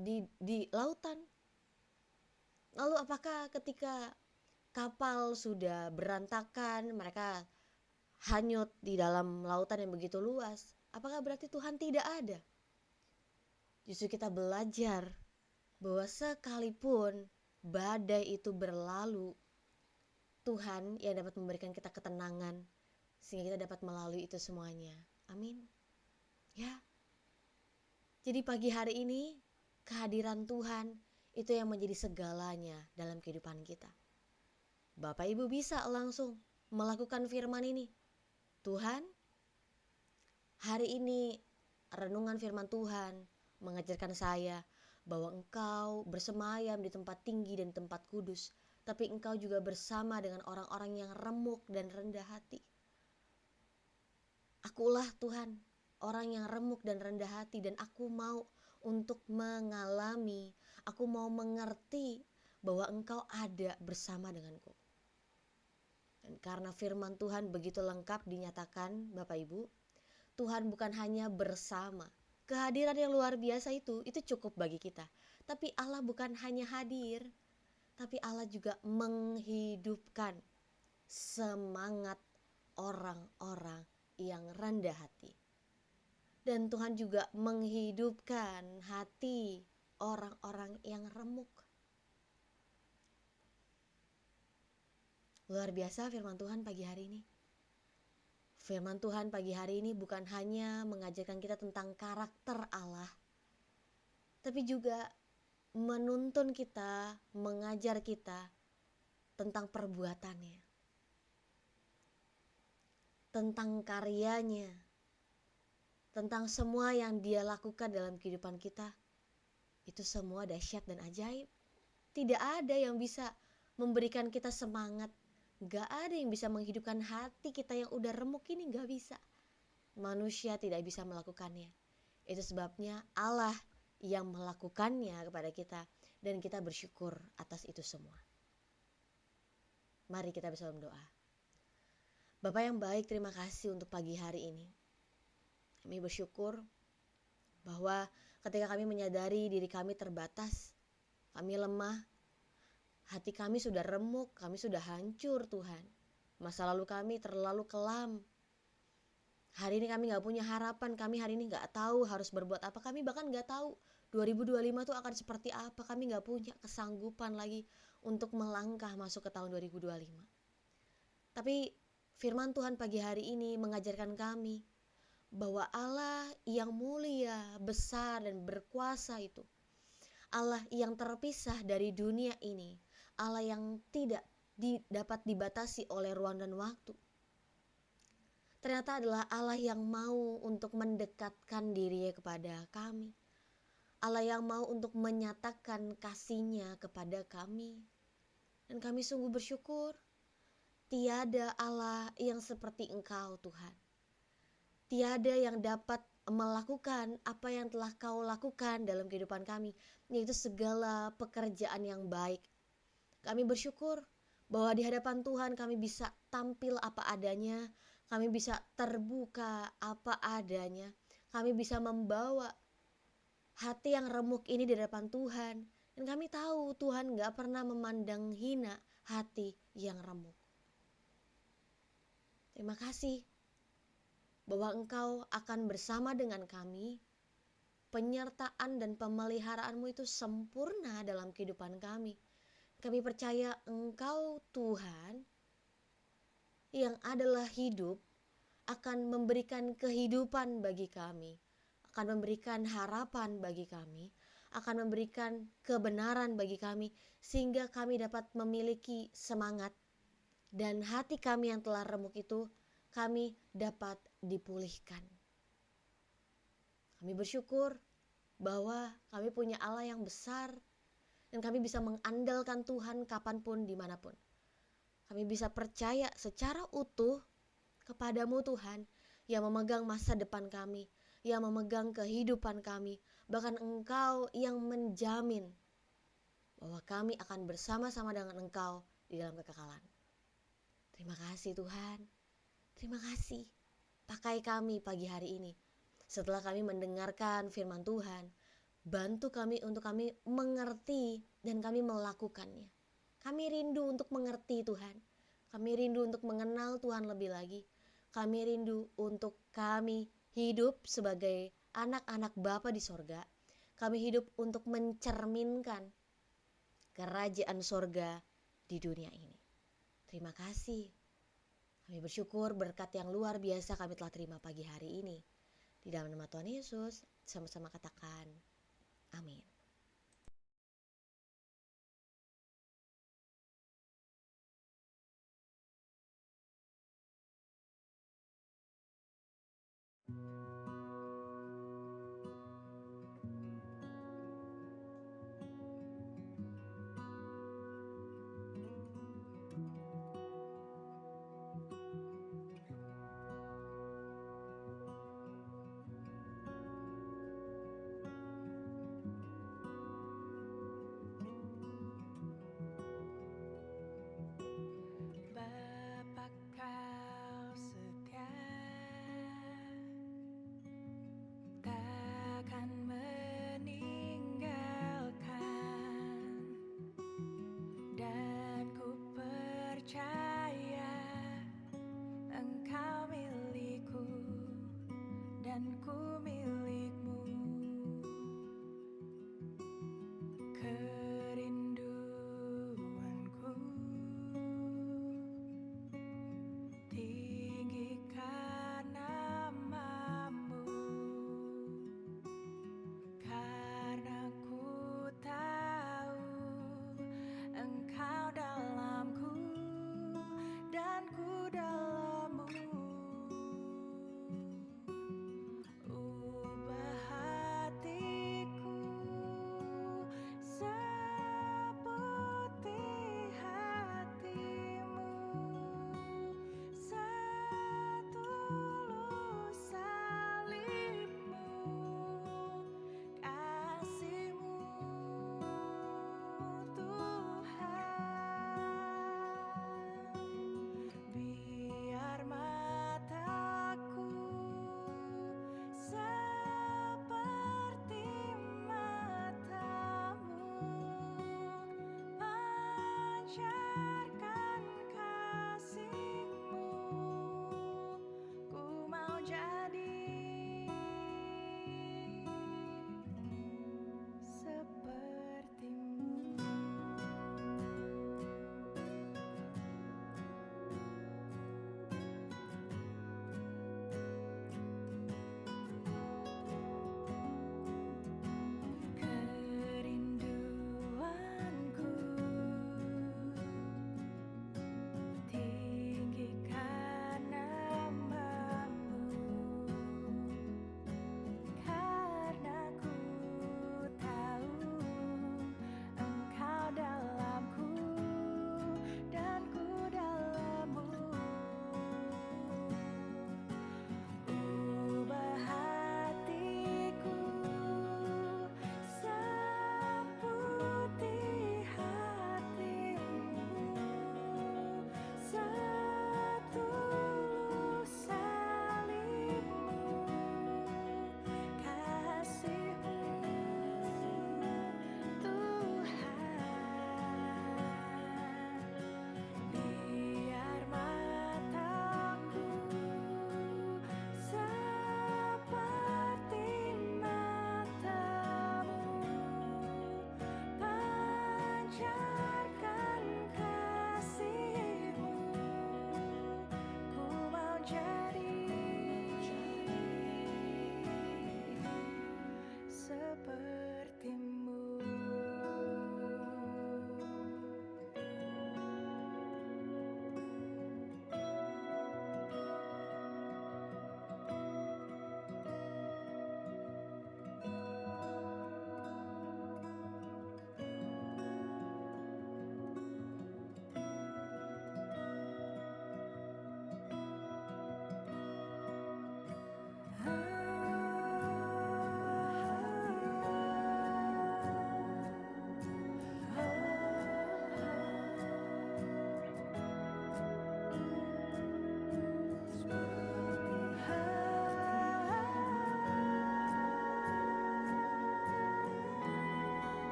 di lautan. Lalu apakah ketika kapal sudah berantakan, mereka hanyut di dalam lautan yang begitu luas, apakah berarti Tuhan tidak ada? Justru kita belajar bahwa sekalipun badai itu berlalu, Tuhan yang dapat memberikan kita ketenangan sehingga kita dapat melalui itu semuanya. Amin. Ya. Jadi pagi hari ini kehadiran Tuhan itu yang menjadi segalanya dalam kehidupan kita. Bapak Ibu bisa langsung melakukan firman ini. Tuhan, hari ini renungan firman Tuhan mengajarkan saya bahwa Engkau bersemayam di tempat tinggi dan tempat kudus, tapi Engkau juga bersama dengan orang-orang yang remuk dan rendah hati. Akulah Tuhan, orang yang remuk dan rendah hati, dan aku mau untuk mengalami, aku mau mengerti bahwa Engkau ada bersama denganku. Dan karena firman Tuhan begitu lengkap dinyatakan, Bapak Ibu, Tuhan bukan hanya bersama. Kehadiran yang luar biasa itu cukup bagi kita. Tapi Allah bukan hanya hadir, tapi Allah juga menghidupkan semangat orang-orang yang rendah hati. Dan Tuhan juga menghidupkan hati orang-orang yang remuk. Luar biasa firman Tuhan pagi hari ini. Firman Tuhan pagi hari ini bukan hanya mengajarkan kita tentang karakter Allah, tapi juga menuntun kita, mengajar kita tentang perbuatannya, tentang karyanya, tentang semua yang Dia lakukan dalam kehidupan kita. Itu semua dahsyat dan ajaib. Tidak ada yang bisa memberikan kita semangat. Gak ada yang bisa menghidupkan hati kita yang udah remuk ini, gak bisa. Manusia tidak bisa melakukannya. Itu sebabnya Allah yang melakukannya kepada kita, dan kita bersyukur atas itu semua. Mari kita bersama berdoa. Bapa yang baik, terima kasih untuk pagi hari ini. Kami bersyukur bahwa ketika kami menyadari diri kami terbatas, kami lemah, hati kami sudah remuk, kami sudah hancur Tuhan. Masa lalu kami terlalu kelam. Hari ini kami gak punya harapan, kami hari ini gak tahu harus berbuat apa. Kami bahkan gak tahu 2025 itu akan seperti apa. Kami gak punya kesanggupan lagi untuk melangkah masuk ke tahun 2025. Tapi firman Tuhan pagi hari ini mengajarkan kami bahwa Allah yang mulia, besar dan berkuasa itu, Allah yang terpisah dari dunia ini, Allah yang tidak dapat dibatasi oleh ruang dan waktu, ternyata adalah Allah yang mau untuk mendekatkan dirinya kepada kami. Allah yang mau untuk menyatakan kasih-Nya kepada kami. Dan kami sungguh bersyukur, tiada Allah yang seperti Engkau Tuhan. Tiada yang dapat melakukan apa yang telah Kau lakukan dalam kehidupan kami, yaitu segala pekerjaan yang baik. Kami bersyukur bahwa di hadapan Tuhan kami bisa tampil apa adanya, kami bisa terbuka apa adanya, kami bisa membawa hati yang remuk ini di hadapan Tuhan. Dan kami tahu Tuhan gak pernah memandang hina hati yang remuk. Terima kasih bahwa Engkau akan bersama dengan kami. Penyertaan dan pemeliharaanmu itu sempurna dalam kehidupan kami. Kami percaya Engkau Tuhan yang adalah hidup akan memberikan kehidupan bagi kami, akan memberikan harapan bagi kami, akan memberikan kebenaran bagi kami, sehingga kami dapat memiliki semangat dan hati kami yang telah remuk itu kami dapat dipulihkan. Kami bersyukur bahwa kami punya Allah yang besar dan kami bisa mengandalkan Tuhan kapanpun dimanapun. Kami bisa percaya secara utuh kepadamu Tuhan yang memegang masa depan kami, yang memegang kehidupan kami, bahkan Engkau yang menjamin bahwa kami akan bersama-sama dengan Engkau di dalam kekekalan. Terima kasih Tuhan, terima kasih. Pakai kami pagi hari ini. Setelah kami mendengarkan firman Tuhan, bantu kami untuk kami mengerti dan kami melakukannya. Kami rindu untuk mengerti Tuhan. Kami rindu untuk mengenal Tuhan lebih lagi. Kami rindu untuk kami hidup sebagai anak-anak Bapa di sorga. Kami hidup untuk mencerminkan kerajaan sorga di dunia ini. Terima kasih. Kami bersyukur berkat yang luar biasa kami telah terima pagi hari ini. Di dalam nama Tuhan Yesus, sama-sama katakan, amin.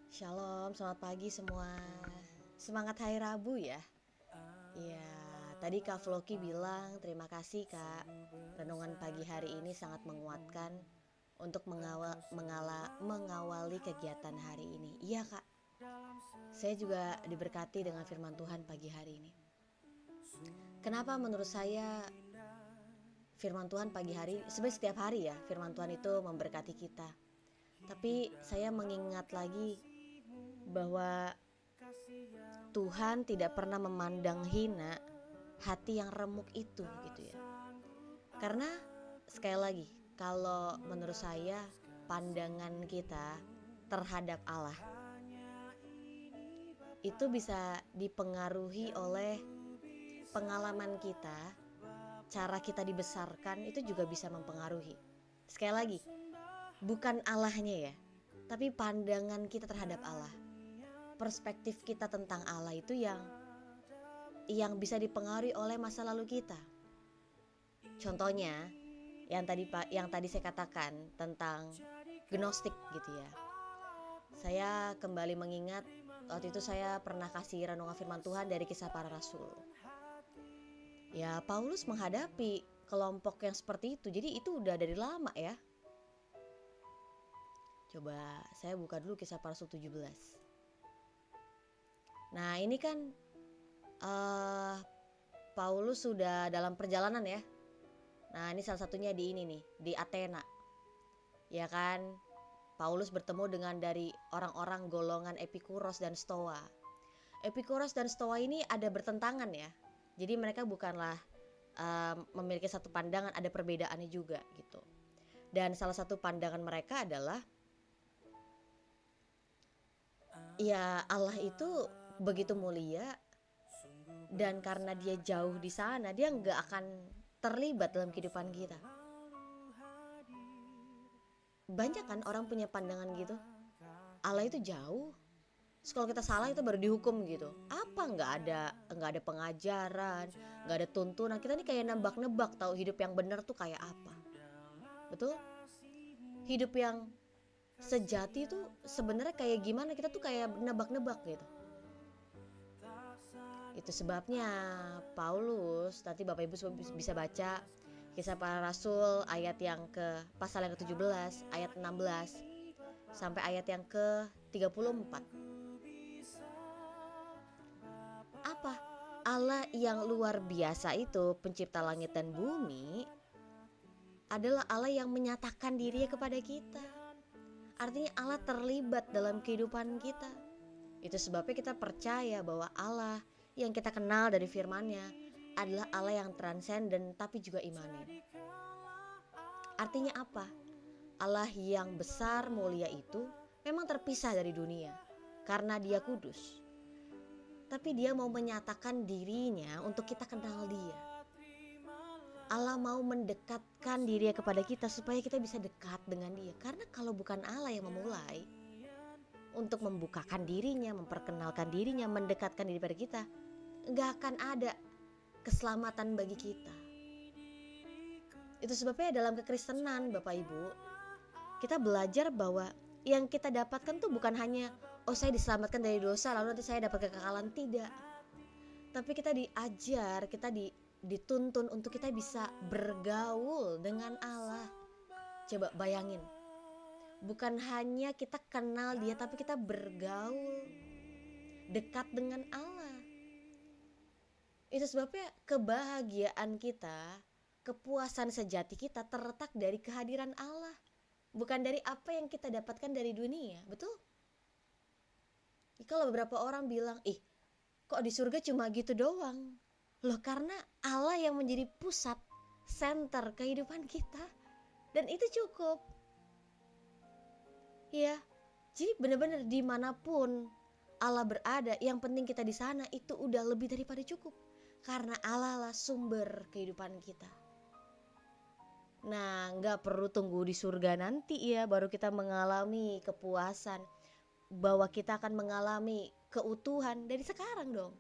Shalom, selamat pagi semua. Semangat hari Rabu ya. Iya, tadi Kak Floki bilang terima kasih Kak. Renungan pagi hari ini sangat menguatkan untuk mengawali kegiatan hari ini. Iya Kak, saya juga diberkati dengan firman Tuhan pagi hari ini. Kenapa menurut saya firman Tuhan pagi hari, sebenarnya setiap hari ya firman Tuhan itu memberkati kita. Tapi saya mengingat lagi bahwa Tuhan tidak pernah memandang hina hati yang remuk itu gitu ya. Karena sekali lagi, kalau menurut saya pandangan kita terhadap Allah itu bisa dipengaruhi oleh pengalaman kita, cara kita dibesarkan itu juga bisa mempengaruhi. Sekali lagi, bukan Allahnya ya, tapi pandangan kita terhadap Allah. Perspektif kita tentang Allah itu yang bisa dipengaruhi oleh masa lalu kita. Contohnya yang tadi saya katakan tentang gnostik gitu ya. Saya kembali mengingat waktu itu saya pernah kasih renungan firman Tuhan dari Kisah Para Rasul. Ya, Paulus menghadapi kelompok yang seperti itu. Jadi itu udah dari lama ya. Coba saya buka dulu Kisah Para Rasul 17. Nah ini kan Paulus sudah dalam perjalanan ya. Nah ini salah satunya di ini nih, di Athena. Ya kan, Paulus bertemu dengan dari orang-orang golongan Epikuros dan Stoa. Epikuros dan Stoa ini ada bertentangan ya. Jadi mereka bukanlah memiliki satu pandangan, ada perbedaannya juga gitu. Dan salah satu pandangan mereka adalah ya Allah itu begitu mulia, dan karena dia jauh di sana dia nggak akan terlibat dalam kehidupan kita. Banyak kan orang punya pandangan gitu, Allah itu jauh, kalau kita salah itu baru dihukum gitu. Apa nggak ada pengajaran, nggak ada tuntunan. Kita nih kayak nebak-nebak tahu hidup yang benar tuh kayak apa. Betul? Hidup yang sejati itu sebenarnya kayak gimana, kita tuh kayak nebak-nebak gitu. Itu sebabnya Paulus, nanti Bapak Ibu bisa baca Kisah Para Rasul ayat yang ke pasal yang ke-17 ayat 16 sampai ayat yang ke-34. Apa? Allah yang luar biasa itu, pencipta langit dan bumi, adalah Allah yang menyatakan dirinya kepada kita. Artinya Allah terlibat dalam kehidupan kita. Itu sebabnya kita percaya bahwa Allah yang kita kenal dari firman-Nya adalah Allah yang transenden tapi juga imanin. Artinya apa? Allah yang besar mulia itu memang terpisah dari dunia karena dia kudus. Tapi dia mau menyatakan dirinya untuk kita kenal dia. Allah mau mendekatkan dirinya kepada kita supaya kita bisa dekat dengan dia. Karena kalau bukan Allah yang memulai untuk membukakan dirinya, memperkenalkan dirinya, mendekatkan diri pada kita, gak akan ada keselamatan bagi kita. Itu sebabnya dalam kekristenan Bapak Ibu, kita belajar bahwa yang kita dapatkan tuh bukan hanya saya diselamatkan dari dosa lalu nanti saya dapat kekekalan, tidak. Tapi kita diajar, kita dituntun untuk kita bisa bergaul dengan Allah. Coba bayangin, bukan hanya kita kenal dia, tapi kita bergaul dekat dengan Allah. Itu sebabnya kebahagiaan kita, kepuasan sejati kita terletak dari kehadiran Allah, bukan dari apa yang kita dapatkan dari dunia. Betul? Kalau beberapa orang bilang, kok di surga cuma gitu doang? Loh, karena Allah yang menjadi pusat, center kehidupan kita. Dan itu cukup. Ya, jadi benar-benar dimanapun Allah berada, yang penting kita di sana itu udah lebih daripada cukup. Karena Allah lah sumber kehidupan kita. Nah, gak perlu tunggu di surga nanti ya baru kita mengalami kepuasan, bahwa kita akan mengalami keutuhan dari sekarang dong.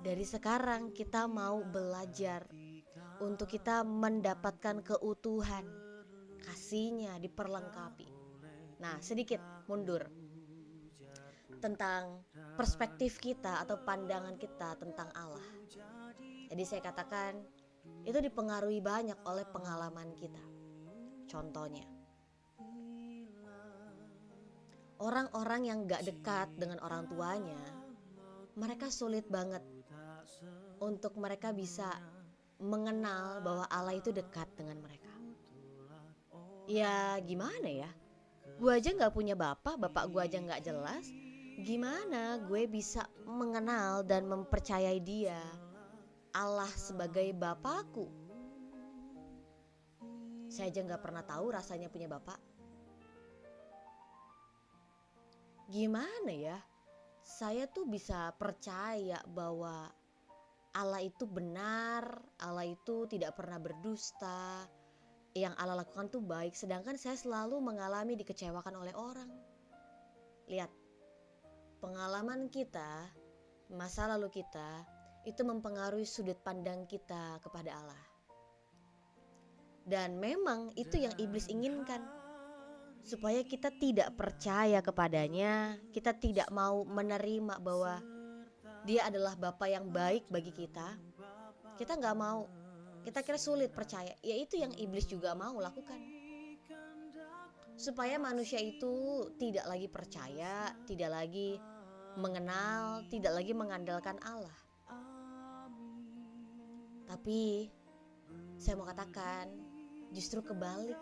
Dari sekarang kita mau belajar untuk kita mendapatkan keutuhan, kasih-Nya diperlengkapi. Nah, sedikit mundur tentang perspektif kita atau pandangan kita tentang Allah. Jadi saya katakan itu dipengaruhi banyak oleh pengalaman kita. Contohnya, orang-orang yang gak dekat dengan orang tuanya, mereka sulit banget untuk mereka bisa mengenal bahwa Allah itu dekat dengan mereka. Ya gimana ya, gue aja gak punya bapak gue aja gak jelas. Gimana gue bisa mengenal dan mempercayai dia, Allah sebagai bapakku? Saya aja gak pernah tahu rasanya punya bapak. Gimana ya, saya tuh bisa percaya bahwa Allah itu benar, Allah itu tidak pernah berdusta, yang Allah lakukan tuh baik, sedangkan saya selalu mengalami dikecewakan oleh orang. Lihat, pengalaman kita, masa lalu kita, itu mempengaruhi sudut pandang kita kepada Allah. Dan memang itu yang iblis inginkan, supaya kita tidak percaya kepadanya, kita tidak mau menerima bahwa dia adalah Bapa yang baik bagi kita. Kita gak mau, kita kira sulit percaya. Ya itu yang iblis juga mau lakukan, supaya manusia itu tidak lagi percaya, tidak lagi mengenal, tidak lagi mengandalkan Allah. Tapi saya mau katakan justru kebalik.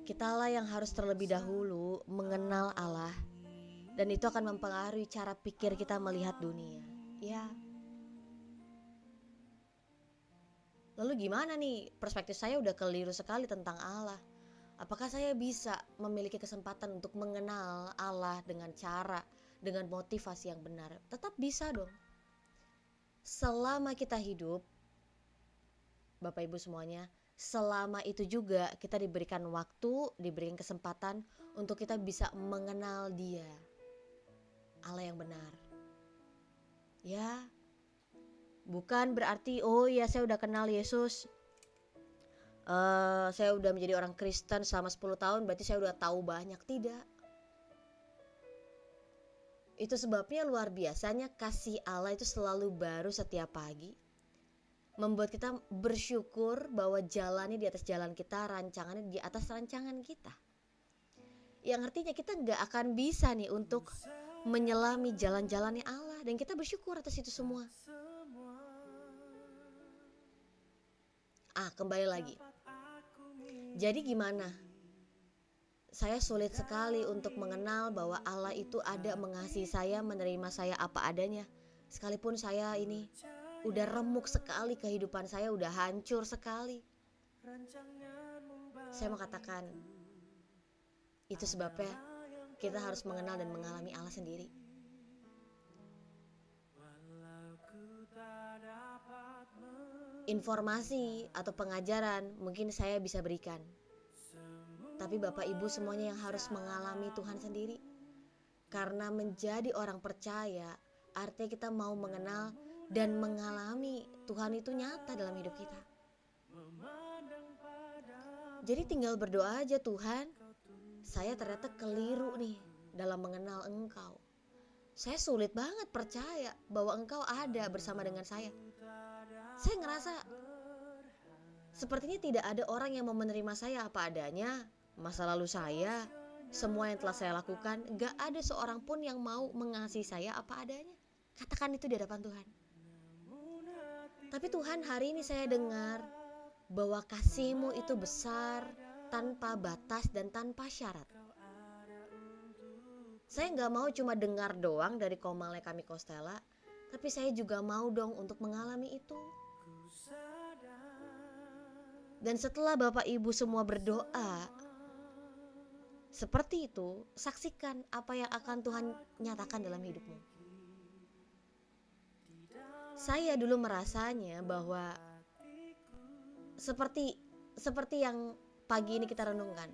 Kitalah yang harus terlebih dahulu mengenal Allah, dan itu akan mempengaruhi cara pikir kita melihat dunia. Ya. Lalu gimana nih, perspektif saya udah keliru sekali tentang Allah. Apakah saya bisa memiliki kesempatan untuk mengenal Allah dengan cara, dengan motivasi yang benar? Tetap bisa dong. Selama kita hidup, Bapak Ibu semuanya, selama itu juga kita diberikan waktu, diberikan kesempatan untuk kita bisa mengenal Dia, Allah yang benar. Ya, bukan berarti oh ya saya udah kenal Yesus, saya udah menjadi orang Kristen selama 10 tahun berarti saya udah tahu banyak. Tidak. Itu sebabnya luar biasanya kasih Allah itu selalu baru setiap pagi, membuat kita bersyukur bahwa jalannya di atas jalan kita, rancangannya di atas rancangan kita. Yang artinya kita gak akan bisa nih untuk menyelami jalan-jalannya Allah, dan kita bersyukur atas itu semua. Kembali lagi. Jadi gimana? Saya sulit sekali untuk mengenal bahwa Allah itu ada, mengasihi saya, menerima saya apa adanya. Sekalipun saya ini udah remuk sekali, kehidupan saya udah hancur sekali. Saya mau katakan, itu sebabnya kita harus mengenal dan mengalami Allah sendiri. Informasi atau pengajaran mungkin saya bisa berikan, tapi Bapak Ibu semuanya yang harus mengalami Tuhan sendiri. Karena menjadi orang percaya artinya kita mau mengenal dan mengalami Tuhan itu nyata dalam hidup kita. Jadi tinggal berdoa aja, Tuhan, saya ternyata keliru nih dalam mengenal Engkau. Saya sulit banget percaya bahwa Engkau ada bersama dengan saya. Saya ngerasa sepertinya tidak ada orang yang mau menerima saya apa adanya. Masa lalu saya, semua yang telah saya lakukan, gak ada seorang pun yang mau mengasihi saya apa adanya. Katakan itu di hadapan Tuhan. Tapi Tuhan, hari ini saya dengar bahwa kasih-Mu itu besar, tanpa batas dan tanpa syarat. Saya gak mau cuma dengar doang dari Komale Kami Kostela, tapi saya juga mau dong untuk mengalami itu. Dan setelah Bapak Ibu semua berdoa seperti itu, saksikan apa yang akan Tuhan nyatakan dalam hidupmu. Saya dulu merasanya bahwa seperti yang pagi ini kita renungkan.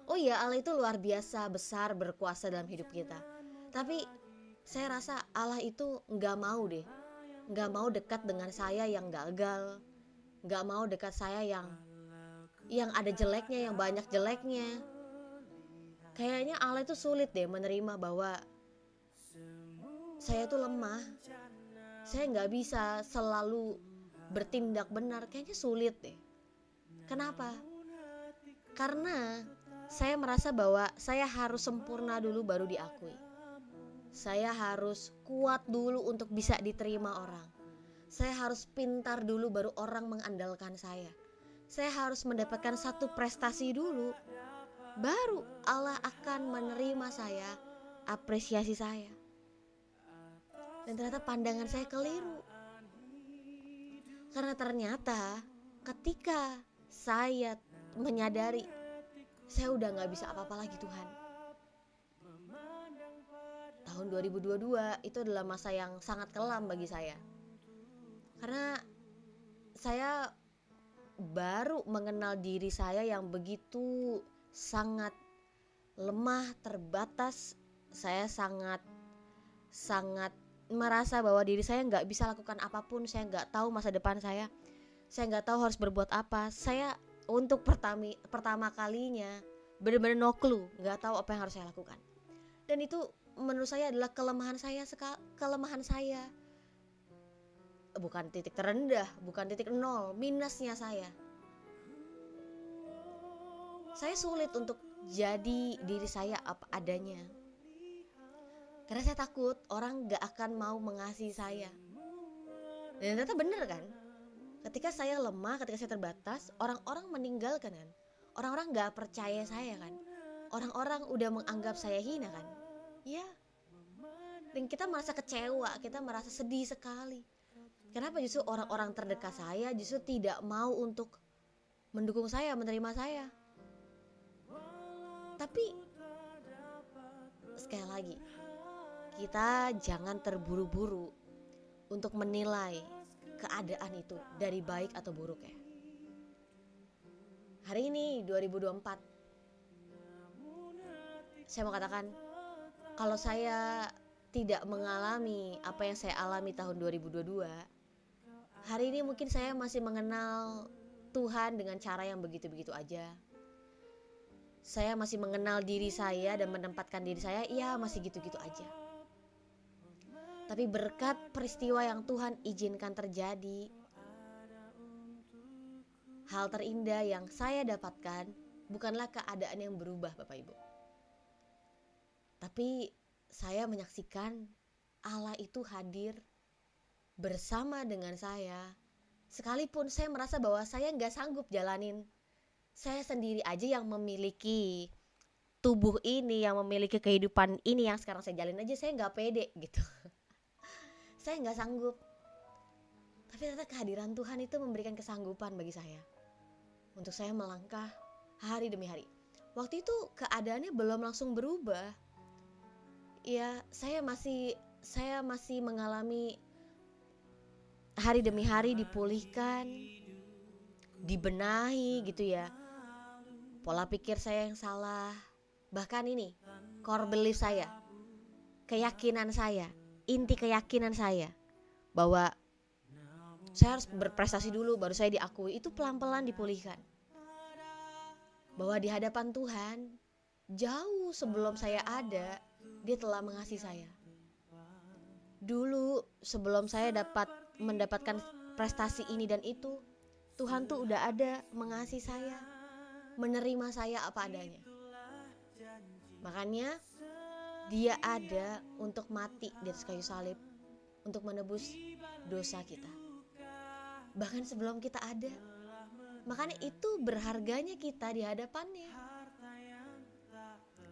Oh iya, Allah itu luar biasa, besar, berkuasa dalam hidup kita. Tapi saya rasa Allah itu gak mau deh, gak mau dekat dengan saya yang gagal, gak mau dekat saya yang yang ada jeleknya, yang banyak jeleknya. Kayaknya Allah itu sulit deh menerima bahwa saya tuh lemah. Saya gak bisa selalu bertindak benar, kayaknya sulit deh. Kenapa? Karena saya merasa bahwa saya harus sempurna dulu baru diakui. Saya harus kuat dulu untuk bisa diterima orang. Saya harus pintar dulu baru orang mengandalkan saya. Saya harus mendapatkan satu prestasi dulu, baru Allah akan menerima saya, apresiasi saya. Dan ternyata pandangan saya keliru. Karena ternyata ketika saya menyadari saya udah gak bisa apa-apa lagi Tuhan. Tahun 2022 itu adalah masa yang sangat kelam bagi saya. Karena saya baru mengenal diri saya yang begitu sangat lemah, terbatas. Saya sangat merasa bahwa diri saya gak bisa lakukan apapun. Saya gak tahu masa depan saya gak tahu harus berbuat apa. Saya untuk pertama kalinya benar-benar no clue, gak tahu apa yang harus saya lakukan. Dan itu menurut saya adalah kelemahan saya. Bukan titik terendah, bukan titik nol, minusnya saya. Saya sulit untuk jadi diri saya apa adanya. Karena saya takut orang gak akan mau mengasihi saya. Dan ternyata bener kan? Ketika saya lemah, ketika saya terbatas, orang-orang meninggalkan kan? Orang-orang gak percaya saya kan? Orang-orang udah menganggap saya hina kan? Ya. Dan kita merasa kecewa, kita merasa sedih sekali. Kenapa justru orang-orang terdekat saya justru tidak mau untuk mendukung saya, menerima saya? Tapi sekali lagi, kita jangan terburu-buru untuk menilai keadaan itu dari baik atau buruk ya. Hari ini 2024, saya mau katakan, kalau saya tidak mengalami apa yang saya alami tahun 2022, hari ini mungkin saya masih mengenal Tuhan dengan cara yang begitu-begitu aja. Saya masih mengenal diri saya dan menempatkan diri saya, ya masih gitu-gitu aja. Tapi berkat peristiwa yang Tuhan izinkan terjadi, hal terindah yang saya dapatkan bukanlah keadaan yang berubah Bapak Ibu. Tapi saya menyaksikan Allah itu hadir bersama dengan saya. Sekalipun saya merasa bahwa saya gak sanggup jalanin. Saya sendiri aja yang memiliki tubuh ini, yang memiliki kehidupan ini yang sekarang saya jalin aja, saya gak pede gitu. Saya gak sanggup. Tapi ternyata kehadiran Tuhan itu memberikan kesanggupan bagi saya untuk saya melangkah hari demi hari. Waktu itu keadaannya belum langsung berubah. Ya, saya masih mengalami hari demi hari dipulihkan, dibenahi gitu ya. Pola pikir saya yang salah, bahkan ini core belief saya, keyakinan saya, inti keyakinan saya bahwa saya harus berprestasi dulu baru saya diakui, itu pelan-pelan dipulihkan. Bahwa di hadapan Tuhan, jauh sebelum saya ada, Dia telah mengasihi saya. Dulu sebelum saya mendapatkan prestasi ini dan itu, Tuhan tuh udah ada mengasihi saya, menerima saya apa adanya. Makanya Dia ada untuk mati di atas kayu salib, untuk menebus dosa kita. Bahkan sebelum kita ada. Makanya itu berharganya kita di hadapannya.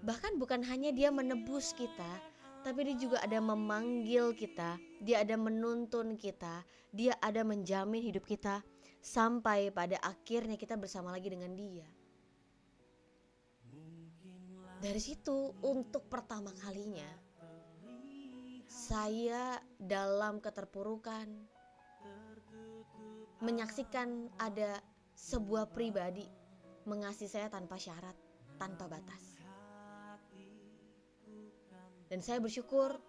Bahkan bukan hanya Dia menebus kita, tapi Dia juga ada memanggil kita, Dia ada menuntun kita, Dia ada menjamin hidup kita sampai pada akhirnya kita bersama lagi dengan Dia. Dari situ untuk pertama kalinya saya dalam keterpurukan menyaksikan ada sebuah pribadi mengasihi saya tanpa syarat, tanpa batas. Dan saya bersyukur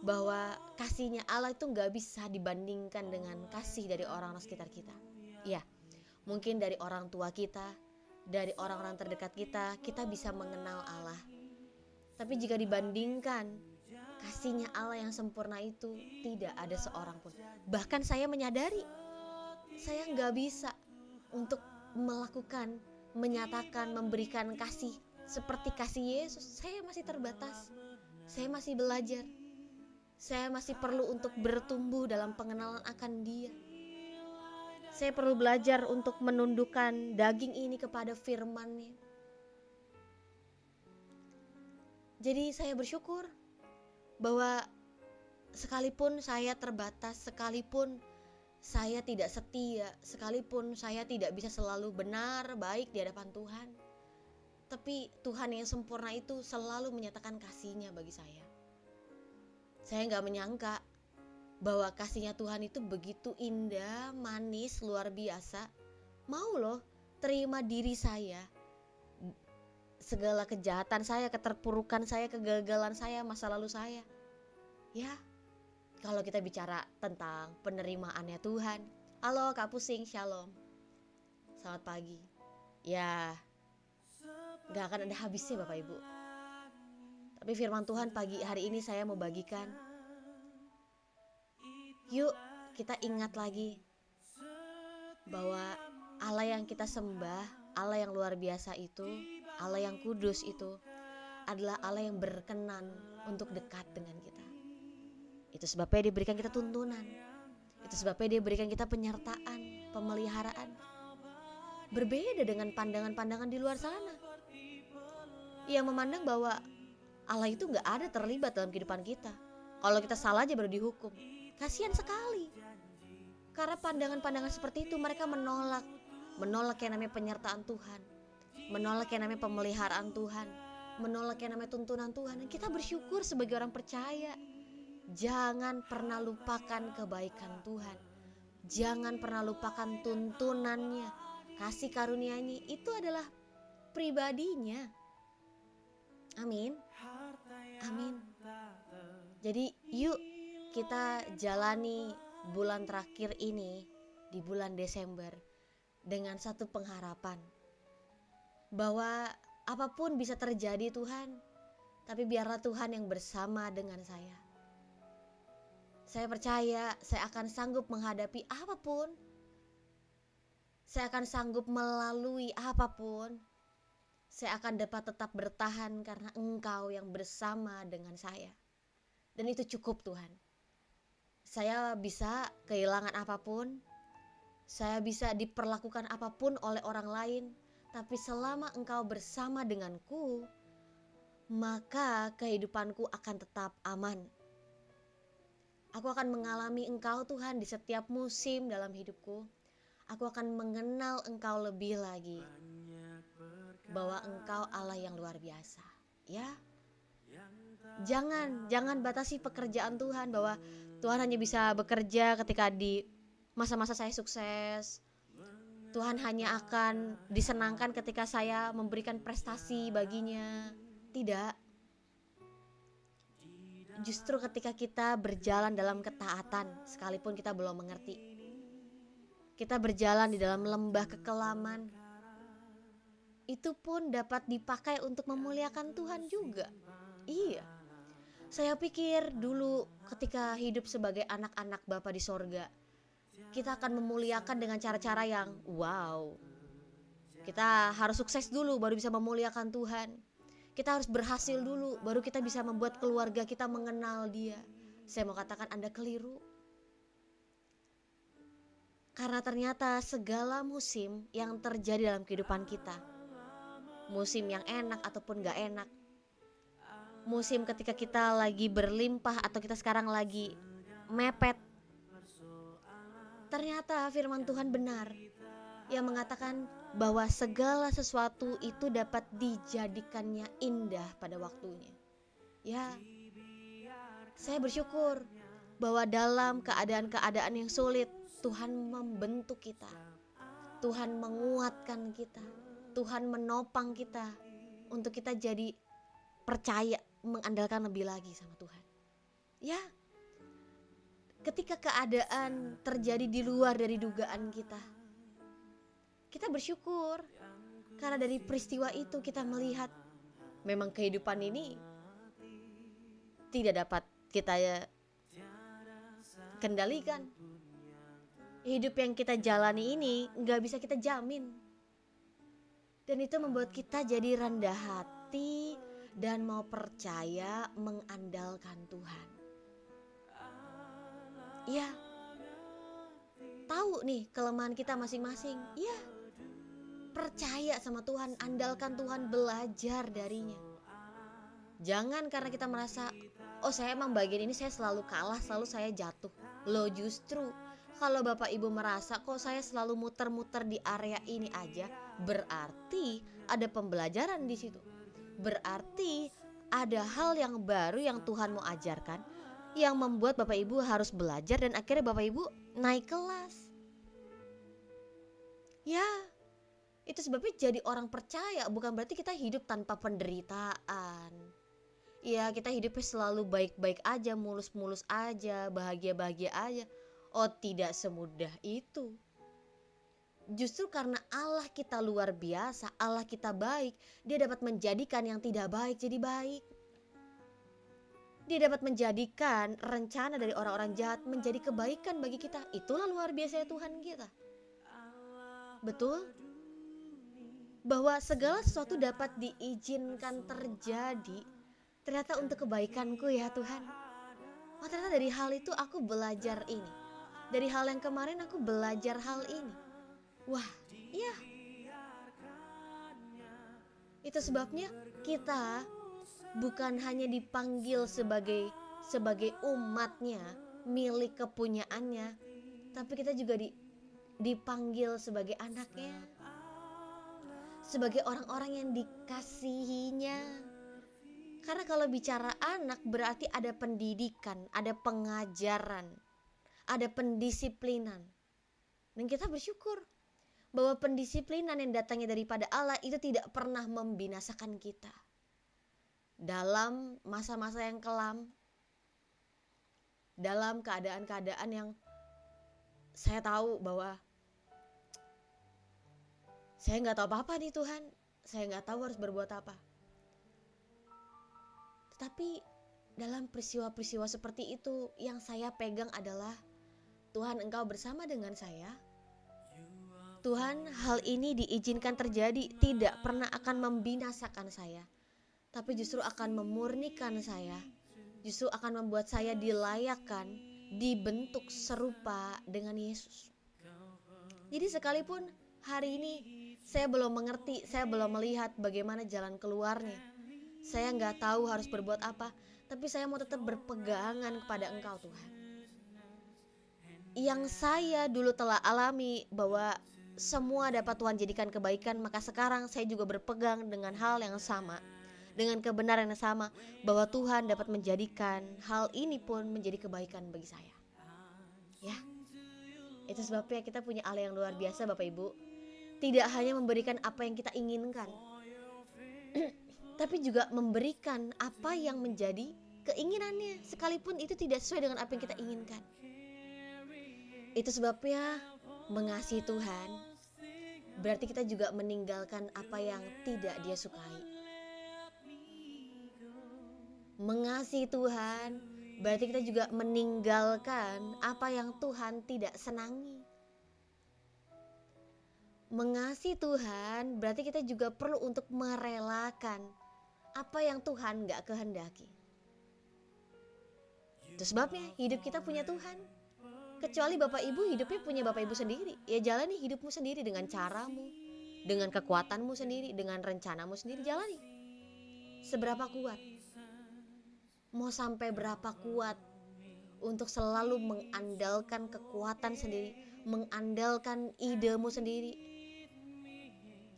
bahwa kasihnya Allah itu gak bisa dibandingkan dengan kasih dari orang-orang sekitar kita. Ya, mungkin dari orang tua kita, dari orang-orang terdekat kita, kita bisa mengenal Allah. Tapi jika dibandingkan kasihnya Allah yang sempurna itu, tidak ada seorang pun. Bahkan saya menyadari saya nggak bisa untuk melakukan, menyatakan, memberikan kasih seperti kasih Yesus. Saya masih terbatas. Saya masih belajar. Saya masih perlu untuk bertumbuh dalam pengenalan akan Dia. Saya perlu belajar untuk menundukkan daging ini kepada firman-Nya. Jadi saya bersyukur bahwa sekalipun saya terbatas, sekalipun saya tidak setia, sekalipun saya tidak bisa selalu benar, baik di hadapan Tuhan, tapi Tuhan yang sempurna itu selalu menyatakan kasih-Nya bagi saya. Saya gak menyangka bahwa kasih-Nya Tuhan itu begitu indah, manis, luar biasa. Mau loh terima diri saya, segala kejahatan saya, keterpurukan saya, kegagalan saya, masa lalu saya. Ya, kalau kita bicara tentang penerimaannya Tuhan. Halo Kak Pusing, shalom. Selamat pagi. Ya, gak akan ada habisnya Bapak Ibu. Tapi firman Tuhan pagi hari ini saya mau bagikan. Yuk kita ingat lagi bahwa Allah yang kita sembah, Allah yang luar biasa itu, Allah yang kudus itu adalah Allah yang berkenan untuk dekat dengan kita. Itu sebabnya Dia berikan kita tuntunan. Itu sebabnya Dia berikan kita penyertaan, pemeliharaan. Berbeda dengan pandangan-pandangan di luar sana yang memandang bahwa Allah itu gak ada terlibat dalam kehidupan kita. Kalau kita salah aja baru dihukum. Kasihan sekali. Karena pandangan-pandangan seperti itu mereka menolak yang namanya penyertaan Tuhan, menolak yang namanya pemeliharaan Tuhan, menolak yang namanya tuntunan Tuhan. Dan kita bersyukur sebagai orang percaya. Jangan pernah lupakan kebaikan Tuhan. Jangan pernah lupakan tuntunannya, kasih karunia-Nya. Itu adalah pribadinya. Amin. Amin. Jadi yuk kita jalani bulan terakhir ini, di bulan Desember, dengan satu pengharapan bahwa apapun bisa terjadi Tuhan, tapi biarlah Tuhan yang bersama dengan saya. Saya percaya saya akan sanggup menghadapi apapun. Saya akan sanggup melalui apapun. Saya akan dapat tetap bertahan karena Engkau yang bersama dengan saya. Dan itu cukup Tuhan. Saya bisa kehilangan apapun. Saya bisa diperlakukan apapun oleh orang lain. Tapi selama Engkau bersama denganku, maka kehidupanku akan tetap aman. Aku akan mengalami Engkau Tuhan di setiap musim dalam hidupku. Aku akan mengenal Engkau lebih lagi. Bahwa Engkau Allah yang luar biasa. Ya. Jangan batasi pekerjaan Tuhan, bahwa Tuhan hanya bisa bekerja ketika di masa-masa saya sukses. Tuhan hanya akan disenangkan ketika saya memberikan prestasi baginya. Tidak. Justru ketika kita berjalan dalam ketaatan, sekalipun kita belum mengerti, kita berjalan di dalam lembah kekelaman, itu pun dapat dipakai untuk memuliakan Tuhan juga. Iya, saya pikir dulu ketika hidup sebagai anak-anak Bapa di sorga, kita akan memuliakan dengan cara-cara yang wow. Kita harus sukses dulu baru bisa memuliakan Tuhan. Kita harus berhasil dulu, baru kita bisa membuat keluarga kita mengenal Dia. Saya mau katakan Anda keliru. Karena ternyata segala musim yang terjadi dalam kehidupan kita, musim yang enak ataupun gak enak, musim ketika kita lagi berlimpah atau kita sekarang lagi mepet, ternyata firman Tuhan benar yang mengatakan bahwa segala sesuatu itu dapat dijadikannya indah pada waktunya. Ya, saya bersyukur bahwa dalam keadaan-keadaan yang sulit, Tuhan membentuk kita, Tuhan menguatkan kita, Tuhan menopang kita untuk kita jadi percaya, mengandalkan lebih lagi sama Tuhan. Ya, ketika keadaan terjadi di luar dari dugaan kita bersyukur Karena dari peristiwa itu kita melihat memang kehidupan ini tidak dapat kita kendalikan. Hidup yang kita jalani ini gak bisa kita jamin. Dan itu membuat kita jadi rendah hati dan mau percaya mengandalkan Tuhan. Ya, tahu nih kelemahan kita masing-masing. Ya, percaya sama Tuhan, andalkan Tuhan, belajar darinya. Jangan karena kita merasa, oh saya emang bagian ini saya selalu kalah, selalu saya jatuh. Loh justru kalau Bapak Ibu merasa kok saya selalu muter-muter di area ini aja, berarti ada pembelajaran di situ. Berarti ada hal yang baru yang Tuhan mau ajarkan, yang membuat Bapak Ibu harus belajar dan akhirnya Bapak Ibu naik kelas. Ya, itu sebabnya jadi orang percaya bukan berarti kita hidup tanpa penderitaan. Ya, kita hidupnya selalu baik-baik aja, mulus-mulus aja, bahagia-bahagia aja. Oh, tidak semudah itu. Justru karena Allah kita luar biasa, Allah kita baik, Dia dapat menjadikan yang tidak baik jadi baik. Dia dapat menjadikan rencana dari orang-orang jahat menjadi kebaikan bagi kita. Itulah luar biasa Tuhan kita. Betul? Bahwa segala sesuatu dapat diizinkan terjadi ternyata untuk kebaikanku ya Tuhan. Oh, ternyata dari hal itu aku belajar ini. Dari hal yang kemarin aku belajar hal ini. Wah, iya. Itu sebabnya kita bukan hanya dipanggil sebagai umatnya, milik kepunyaannya, tapi kita juga dipanggil sebagai anaknya, sebagai orang-orang yang dikasihinya. Karena kalau bicara anak berarti ada pendidikan, ada pengajaran, ada pendisiplinan. Dan kita bersyukur bahwa pendisiplinan yang datangnya daripada Allah itu tidak pernah membinasakan kita. Dalam masa-masa yang kelam, dalam keadaan-keadaan yang saya tahu bahwa saya gak tahu apa-apa nih Tuhan, saya gak tahu harus berbuat apa. Tetapi dalam peristiwa-peristiwa seperti itu yang saya pegang adalah Tuhan, Engkau bersama dengan saya. Tuhan, hal ini diizinkan terjadi tidak pernah akan membinasakan saya, tapi justru akan memurnikan saya, justru akan membuat saya dilayakkan, dibentuk serupa dengan Yesus. Jadi sekalipun hari ini saya belum mengerti, saya belum melihat bagaimana jalan keluarnya, saya gak tahu harus berbuat apa, tapi saya mau tetap berpegangan kepada Engkau Tuhan. Yang saya dulu telah alami bahwa semua dapat Tuhan jadikan kebaikan, maka sekarang saya juga berpegang dengan hal yang sama, dengan kebenaran yang sama, bahwa Tuhan dapat menjadikan hal ini pun menjadi kebaikan bagi saya. Ya, itu sebabnya kita punya Allah yang luar biasa Bapak Ibu. Tidak hanya memberikan apa yang kita inginkan, tapi juga memberikan apa yang menjadi keinginannya, sekalipun itu tidak sesuai dengan apa yang kita inginkan. Itu sebabnya mengasihi Tuhan berarti kita juga meninggalkan apa yang tidak Dia sukai. Mengasihi Tuhan berarti kita juga meninggalkan apa yang Tuhan tidak senangi. Mengasihi Tuhan berarti kita juga perlu untuk merelakan apa yang Tuhan gak kehendaki. Itu sebabnya hidup kita punya Tuhan. Kecuali Bapak Ibu hidupnya punya Bapak Ibu sendiri, ya jalani hidupmu sendiri dengan caramu, dengan kekuatanmu sendiri, dengan rencanamu sendiri, jalani. Seberapa kuat? Mau sampai berapa kuat untuk selalu mengandalkan kekuatan sendiri, mengandalkan idemu sendiri?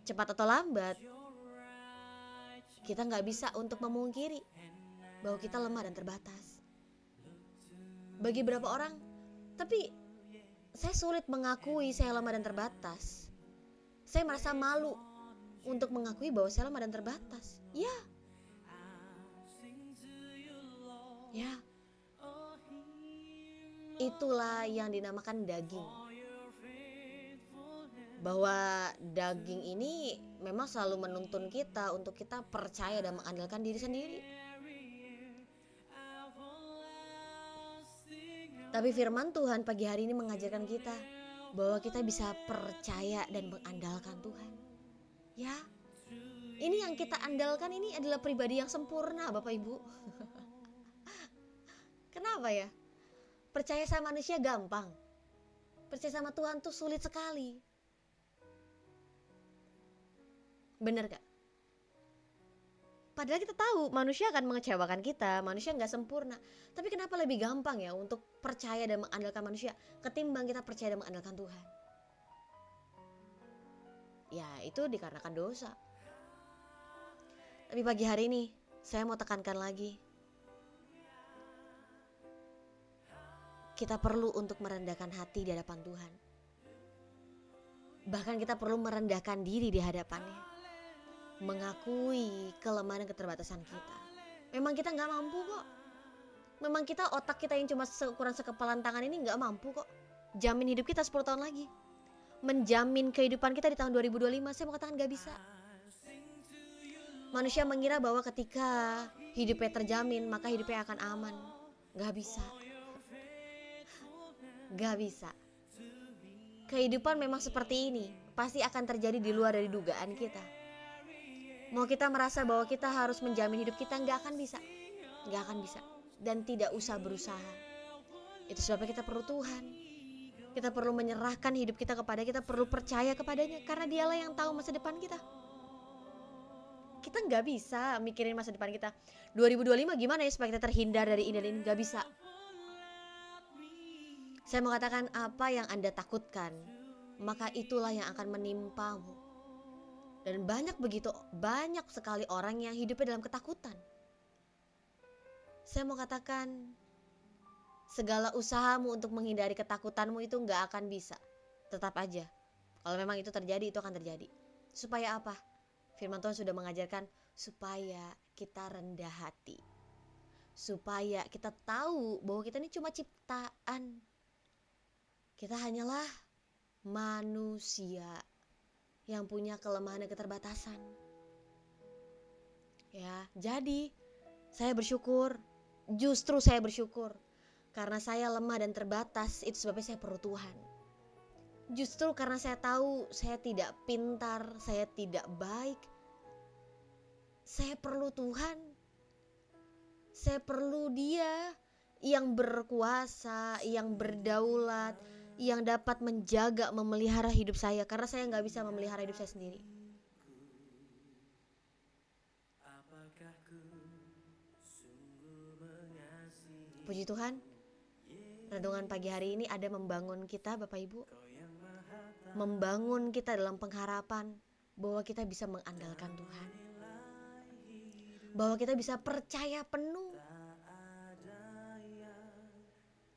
Cepat atau lambat, kita gak bisa untuk memungkiri bahwa kita lemah dan terbatas. Bagi beberapa orang, tapi saya sulit mengakui saya lemah dan terbatas. Saya merasa malu untuk mengakui bahwa saya lemah dan terbatas. Ya. Itulah yang dinamakan daging. bahwa daging ini memang selalu menuntun kita untuk kita percaya dan mengandalkan diri sendiri. Tapi firman Tuhan pagi hari ini mengajarkan kita bahwa kita bisa percaya dan mengandalkan Tuhan. Ya, ini yang kita andalkan ini adalah pribadi yang sempurna, Bapak Ibu. Kenapa ya? Percaya sama manusia gampang, percaya sama Tuhan tuh sulit sekali. Bener gak? Padahal kita tahu manusia akan mengecewakan kita, manusia gak sempurna. Tapi kenapa lebih gampang ya untuk percaya dan mengandalkan manusia ketimbang kita percaya dan mengandalkan Tuhan? Ya itu dikarenakan dosa. Tapi pagi hari ini saya mau tekankan lagi, kita perlu untuk merendahkan hati di hadapan Tuhan. Bahkan kita perlu merendahkan diri di hadapannya, mengakui kelemahan dan keterbatasan kita. Memang kita gak mampu kok. Memang kita, otak kita yang cuma seukuran sekepalan tangan ini gak mampu kok jamin hidup kita 10 tahun lagi, menjamin kehidupan kita di tahun 2025. Saya mau katakan gak bisa. Manusia mengira bahwa ketika hidupnya terjamin maka hidupnya akan aman. Gak bisa. Gak bisa. Kehidupan memang seperti ini, pasti akan terjadi di luar dari dugaan kita. Mau kita merasa bahwa kita harus menjamin hidup kita, gak akan bisa. Gak akan bisa. Dan tidak usah berusaha. Itu sebabnya kita perlu Tuhan. Kita perlu menyerahkan hidup kita kepada, kita perlu percaya kepadanya, karena dialah yang tahu masa depan kita. Kita gak bisa mikirin masa depan kita 2025 gimana ya supaya kita terhindar dari ini dan ini. Gak bisa. Saya mau katakan, apa yang Anda takutkan, maka itulah yang akan menimpamu. Dan banyak sekali orang yang hidupnya dalam ketakutan. Saya mau katakan, segala usahamu untuk menghindari ketakutanmu itu gak akan bisa. Tetap aja, kalau memang itu terjadi, itu akan terjadi. Supaya apa? Firman Tuhan sudah mengajarkan supaya kita rendah hati, supaya kita tahu bahwa kita ini cuma ciptaan. Kita hanyalah manusia yang punya kelemahan dan keterbatasan. Ya, jadi saya bersyukur, justru saya bersyukur karena saya lemah dan terbatas. Itu sebabnya saya perlu Tuhan. Justru karena saya tahu saya tidak pintar, saya tidak baik, saya perlu Tuhan. Saya perlu Dia yang berkuasa, yang berdaulat, yang dapat menjaga, memelihara hidup saya, karena saya gak bisa memelihara hidup saya sendiri. Puji Tuhan, renungan pagi hari ini ada membangun kita, Bapak Ibu, membangun kita dalam pengharapan bahwa kita bisa mengandalkan Tuhan, bahwa kita bisa percaya penuh,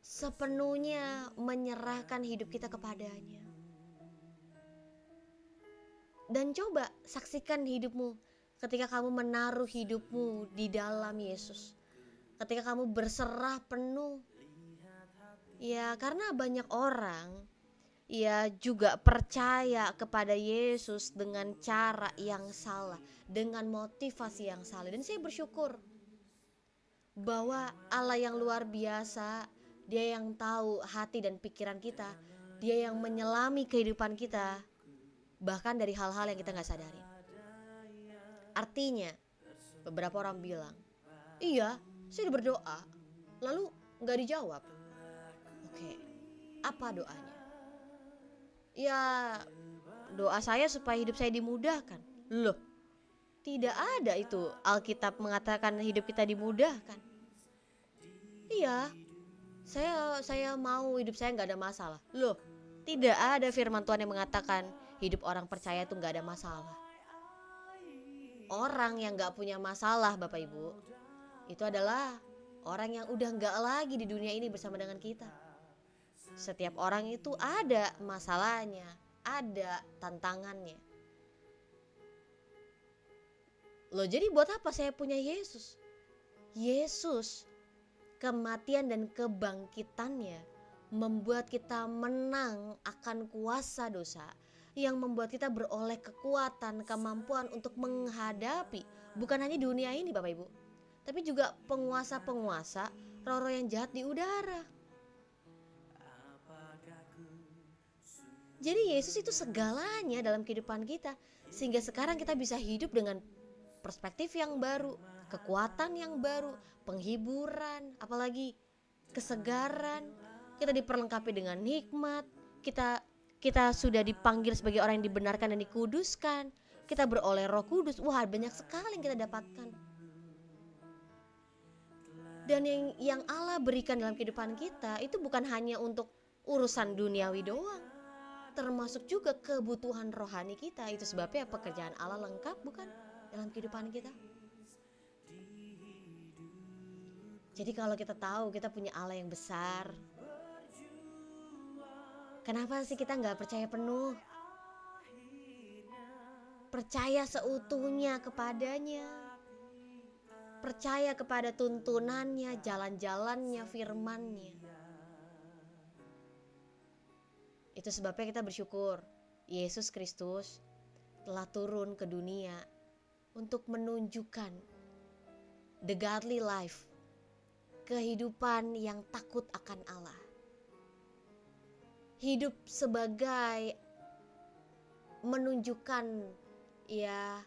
sepenuhnya menyerahkan hidup kita kepadanya. Dan coba saksikan hidupmu ketika kamu menaruh hidupmu di dalam Yesus, ketika kamu berserah penuh. Ya, karena banyak orang ya juga percaya kepada Yesus dengan cara yang salah, dengan motivasi yang salah. Dan saya bersyukur bahwa Allah yang luar biasa, Dia yang tahu hati dan pikiran kita, Dia yang menyelami kehidupan kita, bahkan dari hal-hal yang kita gak sadari. Artinya beberapa orang bilang, iya saya udah berdoa lalu gak dijawab. Oke, apa doanya? Ya doa saya supaya hidup saya dimudahkan. Loh, tidak ada itu Alkitab mengatakan hidup kita dimudahkan. Iya, saya mau hidup saya gak ada masalah. Loh, tidak ada firman Tuhan yang mengatakan hidup orang percaya itu gak ada masalah. Orang yang gak punya masalah, Bapak Ibu, itu adalah orang yang udah gak lagi di dunia ini bersama dengan kita. Setiap orang itu ada masalahnya, ada tantangannya. Loh, jadi buat apa saya punya Yesus? Yesus, kematian dan kebangkitannya membuat kita menang akan kuasa dosa yang membuat kita beroleh kekuatan, kemampuan untuk menghadapi bukan hanya dunia ini Bapak Ibu, tapi juga penguasa-penguasa roh-roh yang jahat di udara. Jadi Yesus itu segalanya dalam kehidupan kita, sehingga sekarang kita bisa hidup dengan perspektif yang baru, kekuatan yang baru, penghiburan, apalagi kesegaran. Kita diperlengkapi dengan hikmat, kita sudah dipanggil sebagai orang yang dibenarkan dan dikuduskan, kita beroleh Roh Kudus. Wah, banyak sekali yang kita dapatkan. Dan yang Allah berikan dalam kehidupan kita itu bukan hanya untuk urusan duniawi doang, termasuk juga kebutuhan rohani kita. Itu sebabnya pekerjaan Allah lengkap bukan dalam kehidupan kita. Jadi kalau kita tahu kita punya Allah yang besar, kenapa sih kita gak percaya penuh? Percaya seutuhnya kepadanya, percaya kepada tuntunannya, jalan-jalannya, firmannya. Itu sebabnya kita bersyukur Yesus Kristus telah turun ke dunia untuk menunjukkan the godly life, kehidupan yang takut akan Allah. Hidup sebagai menunjukkan ya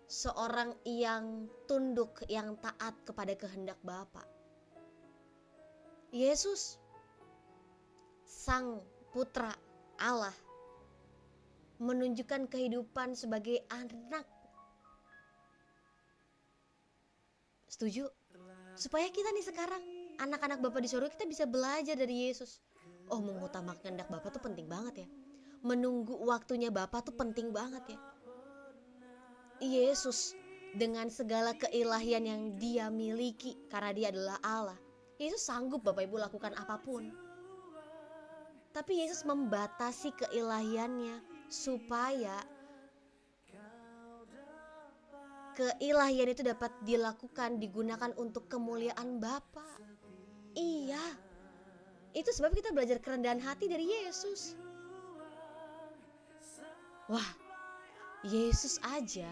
seorang yang tunduk, yang taat kepada kehendak Bapa. Yesus Sang Putra Allah menunjukkan kehidupan sebagai anak. Setuju? Supaya kita nih sekarang anak-anak Bapa di surga, kita bisa belajar dari Yesus. Oh, mengutamakan kehendak Bapa tuh penting banget ya. Menunggu waktunya Bapa tuh penting banget ya. Yesus dengan segala keilahian yang dia miliki karena dia adalah Allah, Yesus sanggup Bapak Ibu lakukan apapun. Tapi Yesus membatasi keilahiannya supaya keilahian itu dapat dilakukan, digunakan untuk kemuliaan Bapa. Iya, itu sebab kita belajar kerendahan hati dari Yesus. Wah, Yesus aja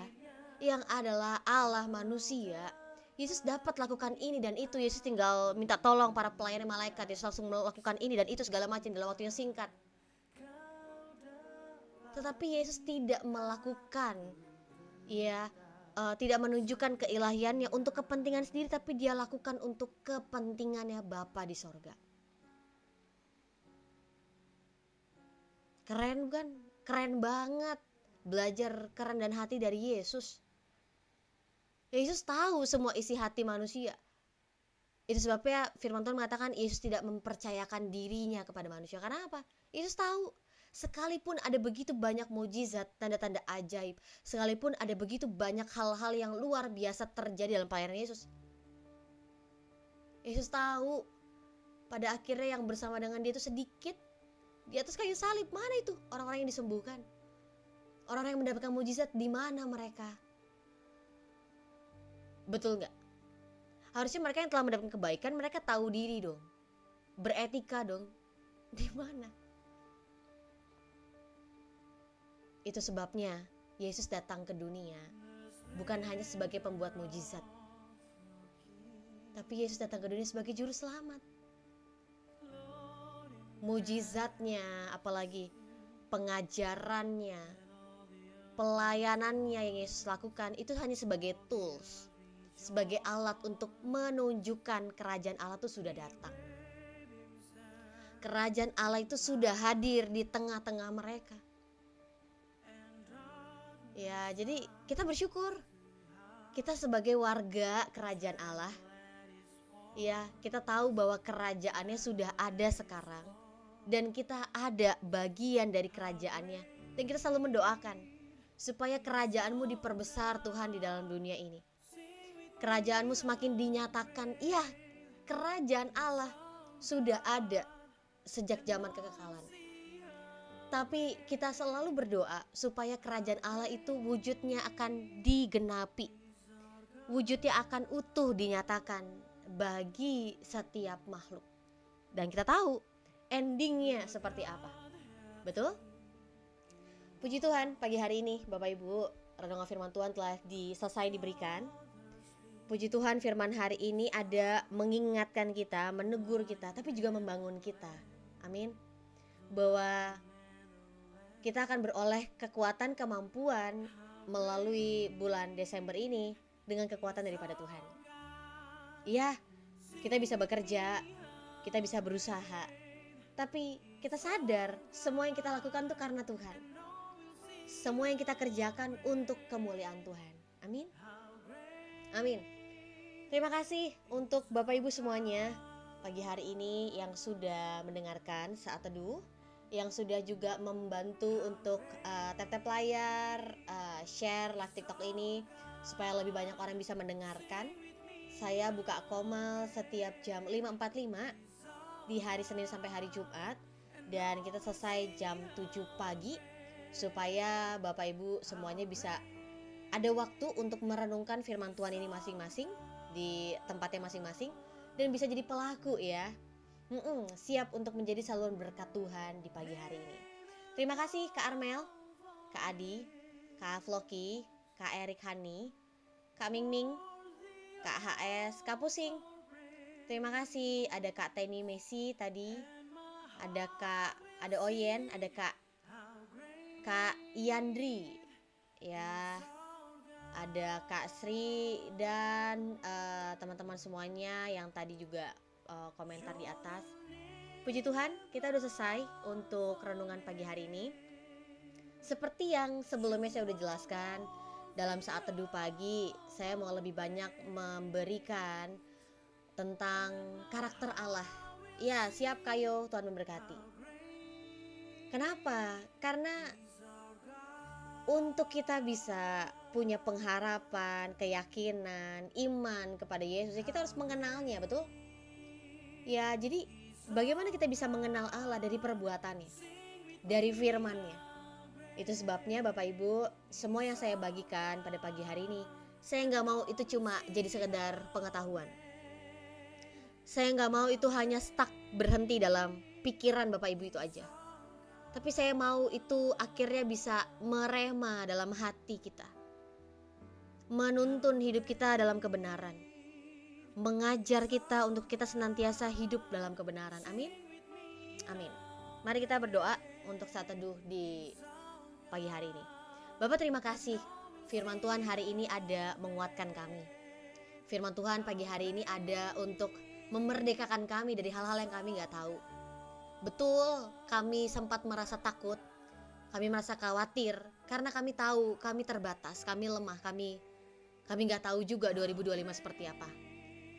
yang adalah Allah manusia, Yesus dapat lakukan ini dan itu. Yesus tinggal minta tolong para pelayan malaikat, Yesus langsung melakukan ini dan itu segala macam dalam waktu yang singkat. Tetapi Yesus tidak melakukan, tidak menunjukkan keilahiannya untuk kepentingan sendiri, tapi dia lakukan untuk kepentingannya Bapa di sorga. Keren kan? Keren banget belajar kerendahan hati dari Yesus. Yesus tahu semua isi hati manusia. Itu sebabnya firman Tuhan mengatakan Yesus tidak mempercayakan dirinya kepada manusia. Karena apa? Yesus tahu sekalipun ada begitu banyak mukjizat, tanda-tanda ajaib, sekalipun ada begitu banyak hal-hal yang luar biasa terjadi dalam pelayanan Yesus, Yesus tahu pada akhirnya yang bersama dengan dia itu sedikit. Di atas kayu salib, mana itu orang-orang yang disembuhkan? Orang-orang yang mendapatkan mukjizat, di mana mereka? Betul gak? Harusnya mereka yang telah mendapatkan kebaikan, mereka tahu diri dong, beretika dong. Di mana? Itu sebabnya Yesus datang ke dunia bukan hanya sebagai pembuat mukjizat, tapi Yesus datang ke dunia sebagai juru selamat. Mukjizatnya, apalagi pengajarannya, pelayanannya yang Yesus lakukan itu hanya sebagai tools, sebagai alat untuk menunjukkan kerajaan Allah itu sudah datang. Kerajaan Allah itu sudah hadir di tengah-tengah mereka. Ya, jadi kita bersyukur kita sebagai warga kerajaan Allah. Ya, kita tahu bahwa kerajaannya sudah ada sekarang dan kita ada bagian dari kerajaannya. Dan kita selalu mendoakan supaya kerajaanmu diperbesar Tuhan di dalam dunia ini. Kerajaanmu semakin dinyatakan. Iya, kerajaan Allah sudah ada sejak zaman kekekalan. Tapi kita selalu berdoa supaya kerajaan Allah itu wujudnya akan digenapi, wujudnya akan utuh dinyatakan bagi setiap makhluk. Dan kita tahu endingnya seperti apa. Betul? Puji Tuhan, pagi hari ini Bapak Ibu, renungan firman Tuhan telah selesai diberikan. Puji Tuhan, firman hari ini ada mengingatkan kita, menegur kita, tapi juga membangun kita. Amin. Bahwa kita akan beroleh kekuatan, kemampuan melalui bulan Desember ini dengan kekuatan daripada Tuhan. Iya, kita bisa bekerja, kita bisa berusaha, tapi kita sadar semua yang kita lakukan itu karena Tuhan. Semua yang kita kerjakan untuk kemuliaan Tuhan. Amin. Amin. Terima kasih untuk Bapak Ibu semuanya pagi hari ini yang sudah mendengarkan saat teduh, yang sudah juga membantu untuk tap-tap layar, share live TikTok ini supaya lebih banyak orang bisa mendengarkan. Saya buka Komal setiap jam 5.45 di hari Senin sampai hari Jumat, dan kita selesai jam 7 pagi supaya Bapak Ibu semuanya bisa ada waktu untuk merenungkan firman Tuhan ini masing-masing di tempatnya masing-masing dan bisa jadi pelaku ya. Siap untuk menjadi saluran berkat Tuhan di pagi hari ini. Terima kasih Kak Armel, Kak Adi, Kak Floki, Kak Erik Hani, Kak Mingming, Kak HS, Kak Pusing. Terima kasih, ada Kak Teni Messi tadi, ada Oyen, ada Kak Yandri, ya, ada Kak Sri dan teman-teman semuanya yang tadi juga komentar di atas. Puji Tuhan, kita udah selesai untuk renungan pagi hari ini. Seperti yang sebelumnya saya udah jelaskan, dalam saat teduh pagi saya mau lebih banyak memberikan tentang karakter Allah. Ya, siap Kayo, Tuhan memberkati. Kenapa? Karena untuk kita bisa punya pengharapan, keyakinan, iman kepada Yesus, kita harus mengenalnya, betul? Ya, jadi bagaimana kita bisa mengenal Allah? Dari perbuatannya, dari firman-Nya. Itu sebabnya Bapak Ibu, semua yang saya bagikan pada pagi hari ini, saya nggak mau itu cuma jadi sekedar pengetahuan. Saya nggak mau itu hanya stuck, berhenti dalam pikiran Bapak Ibu itu aja. Tapi saya mau itu akhirnya bisa merema dalam hati kita, menuntun hidup kita dalam kebenaran, mengajar kita untuk kita senantiasa hidup dalam kebenaran. Amin. Amin. Mari kita berdoa untuk saat teduh di pagi hari ini. Bapak, terima kasih firman Tuhan hari ini ada menguatkan kami. Firman Tuhan pagi hari ini ada untuk memerdekakan kami dari hal-hal yang kami gak tahu. Betul, kami sempat merasa takut, kami merasa khawatir karena kami tahu kami terbatas, kami lemah, kami gak tahu juga 2025 seperti apa.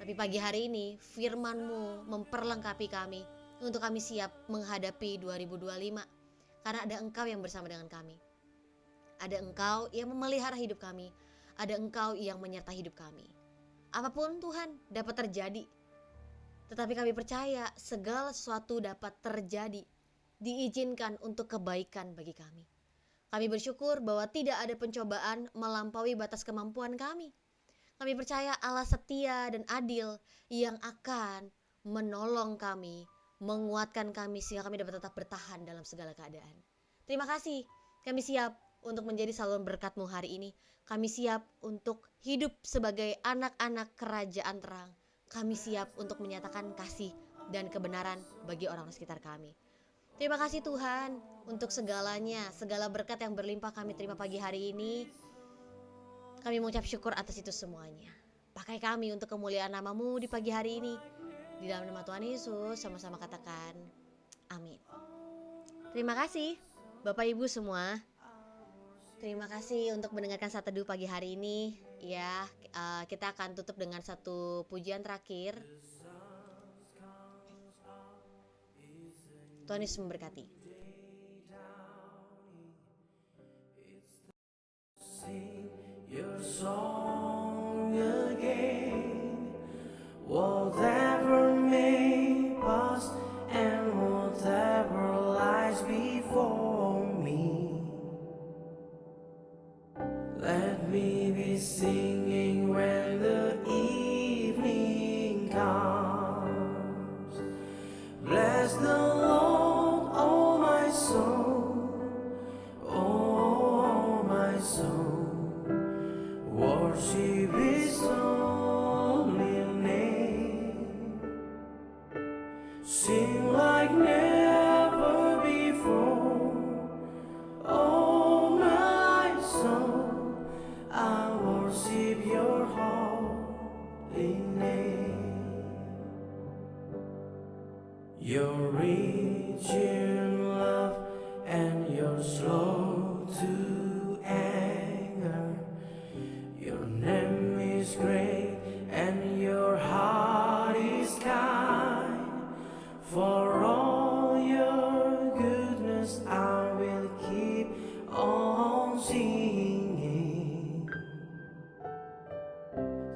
Tapi pagi hari ini firman-Mu memperlengkapi kami untuk kami siap menghadapi 2025. Karena ada Engkau yang bersama dengan kami. Ada Engkau yang memelihara hidup kami. Ada Engkau yang menyertai hidup kami. Apapun Tuhan dapat terjadi. Tetapi kami percaya segala sesuatu dapat terjadi, diizinkan untuk kebaikan bagi kami. Kami bersyukur bahwa tidak ada pencobaan melampaui batas kemampuan kami. Kami percaya Allah setia dan adil yang akan menolong kami, menguatkan kami sehingga kami dapat tetap bertahan dalam segala keadaan. Terima kasih, kami siap untuk menjadi saluran berkat-Mu hari ini. Kami siap untuk hidup sebagai anak-anak kerajaan terang. Kami siap untuk menyatakan kasih dan kebenaran bagi orang sekitar kami. Terima kasih Tuhan untuk segalanya, segala berkat yang berlimpah kami terima pagi hari ini. Kami mengucap syukur atas itu semuanya. Pakai kami untuk kemuliaan nama-Mu di pagi hari ini. Di dalam nama Tuhan Yesus, sama-sama katakan amin. Terima kasih Bapak Ibu semua. Terima kasih untuk mendengarkan saat teduh pagi hari ini. Ya, kita akan tutup dengan satu pujian terakhir. Tuhan Yesus memberkati. Sing your song again, whatever may pass and whatever lies before me. Let me be singing when the evening comes. Bless the Lord, oh my soul, oh Sing like never before. Oh my soul, I worship your holy name. You're rich in love and you're slow to anger. Your name is great and your heart is kind. For all your goodness I will keep on singing.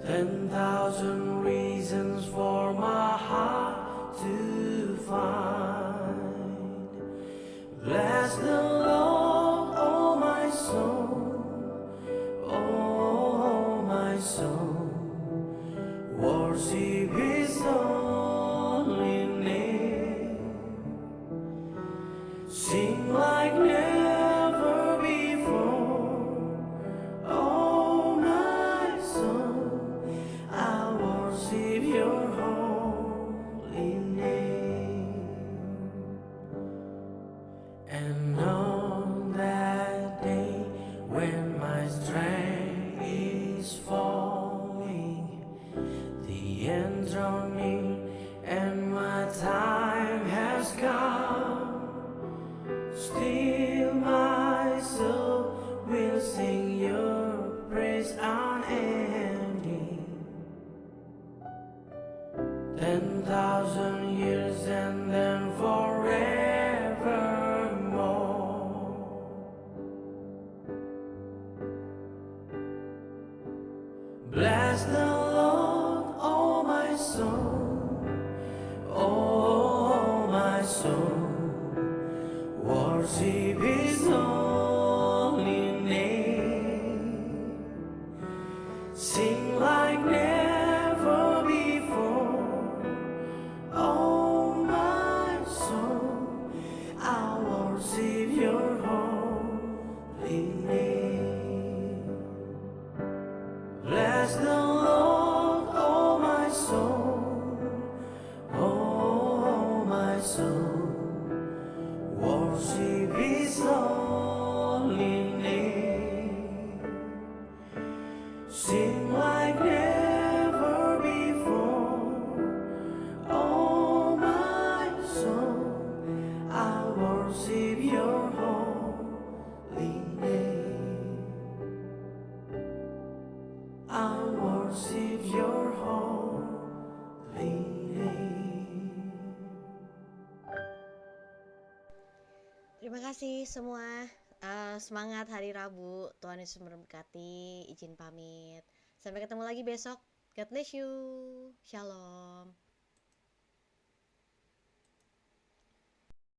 10,000 reasons for my heart to find. Bless the Lord, oh my soul, oh my soul. Worship His holy name. Sing like never before. Oh my soul, I worship your holy name. And on that day when my strength is falling, the end draw near and my time has come, still my soul will sing your praise unending. 10,000 years and then forevermore. Bless the Lord, oh my soul, oh my soul. Worship His holy name. Sing like never before. Oh my soul, I worship your holy name. Bless the Lord, oh my soul, oh my soul. Worship His holy name. Sing like never before. Oh my soul, I worship your holy name. I worship your holy name. Terima kasih semua. Semangat hari Rabu. Tuhan Yesus memberkati. Izin pamit. Sampai ketemu lagi besok. God bless you. Shalom.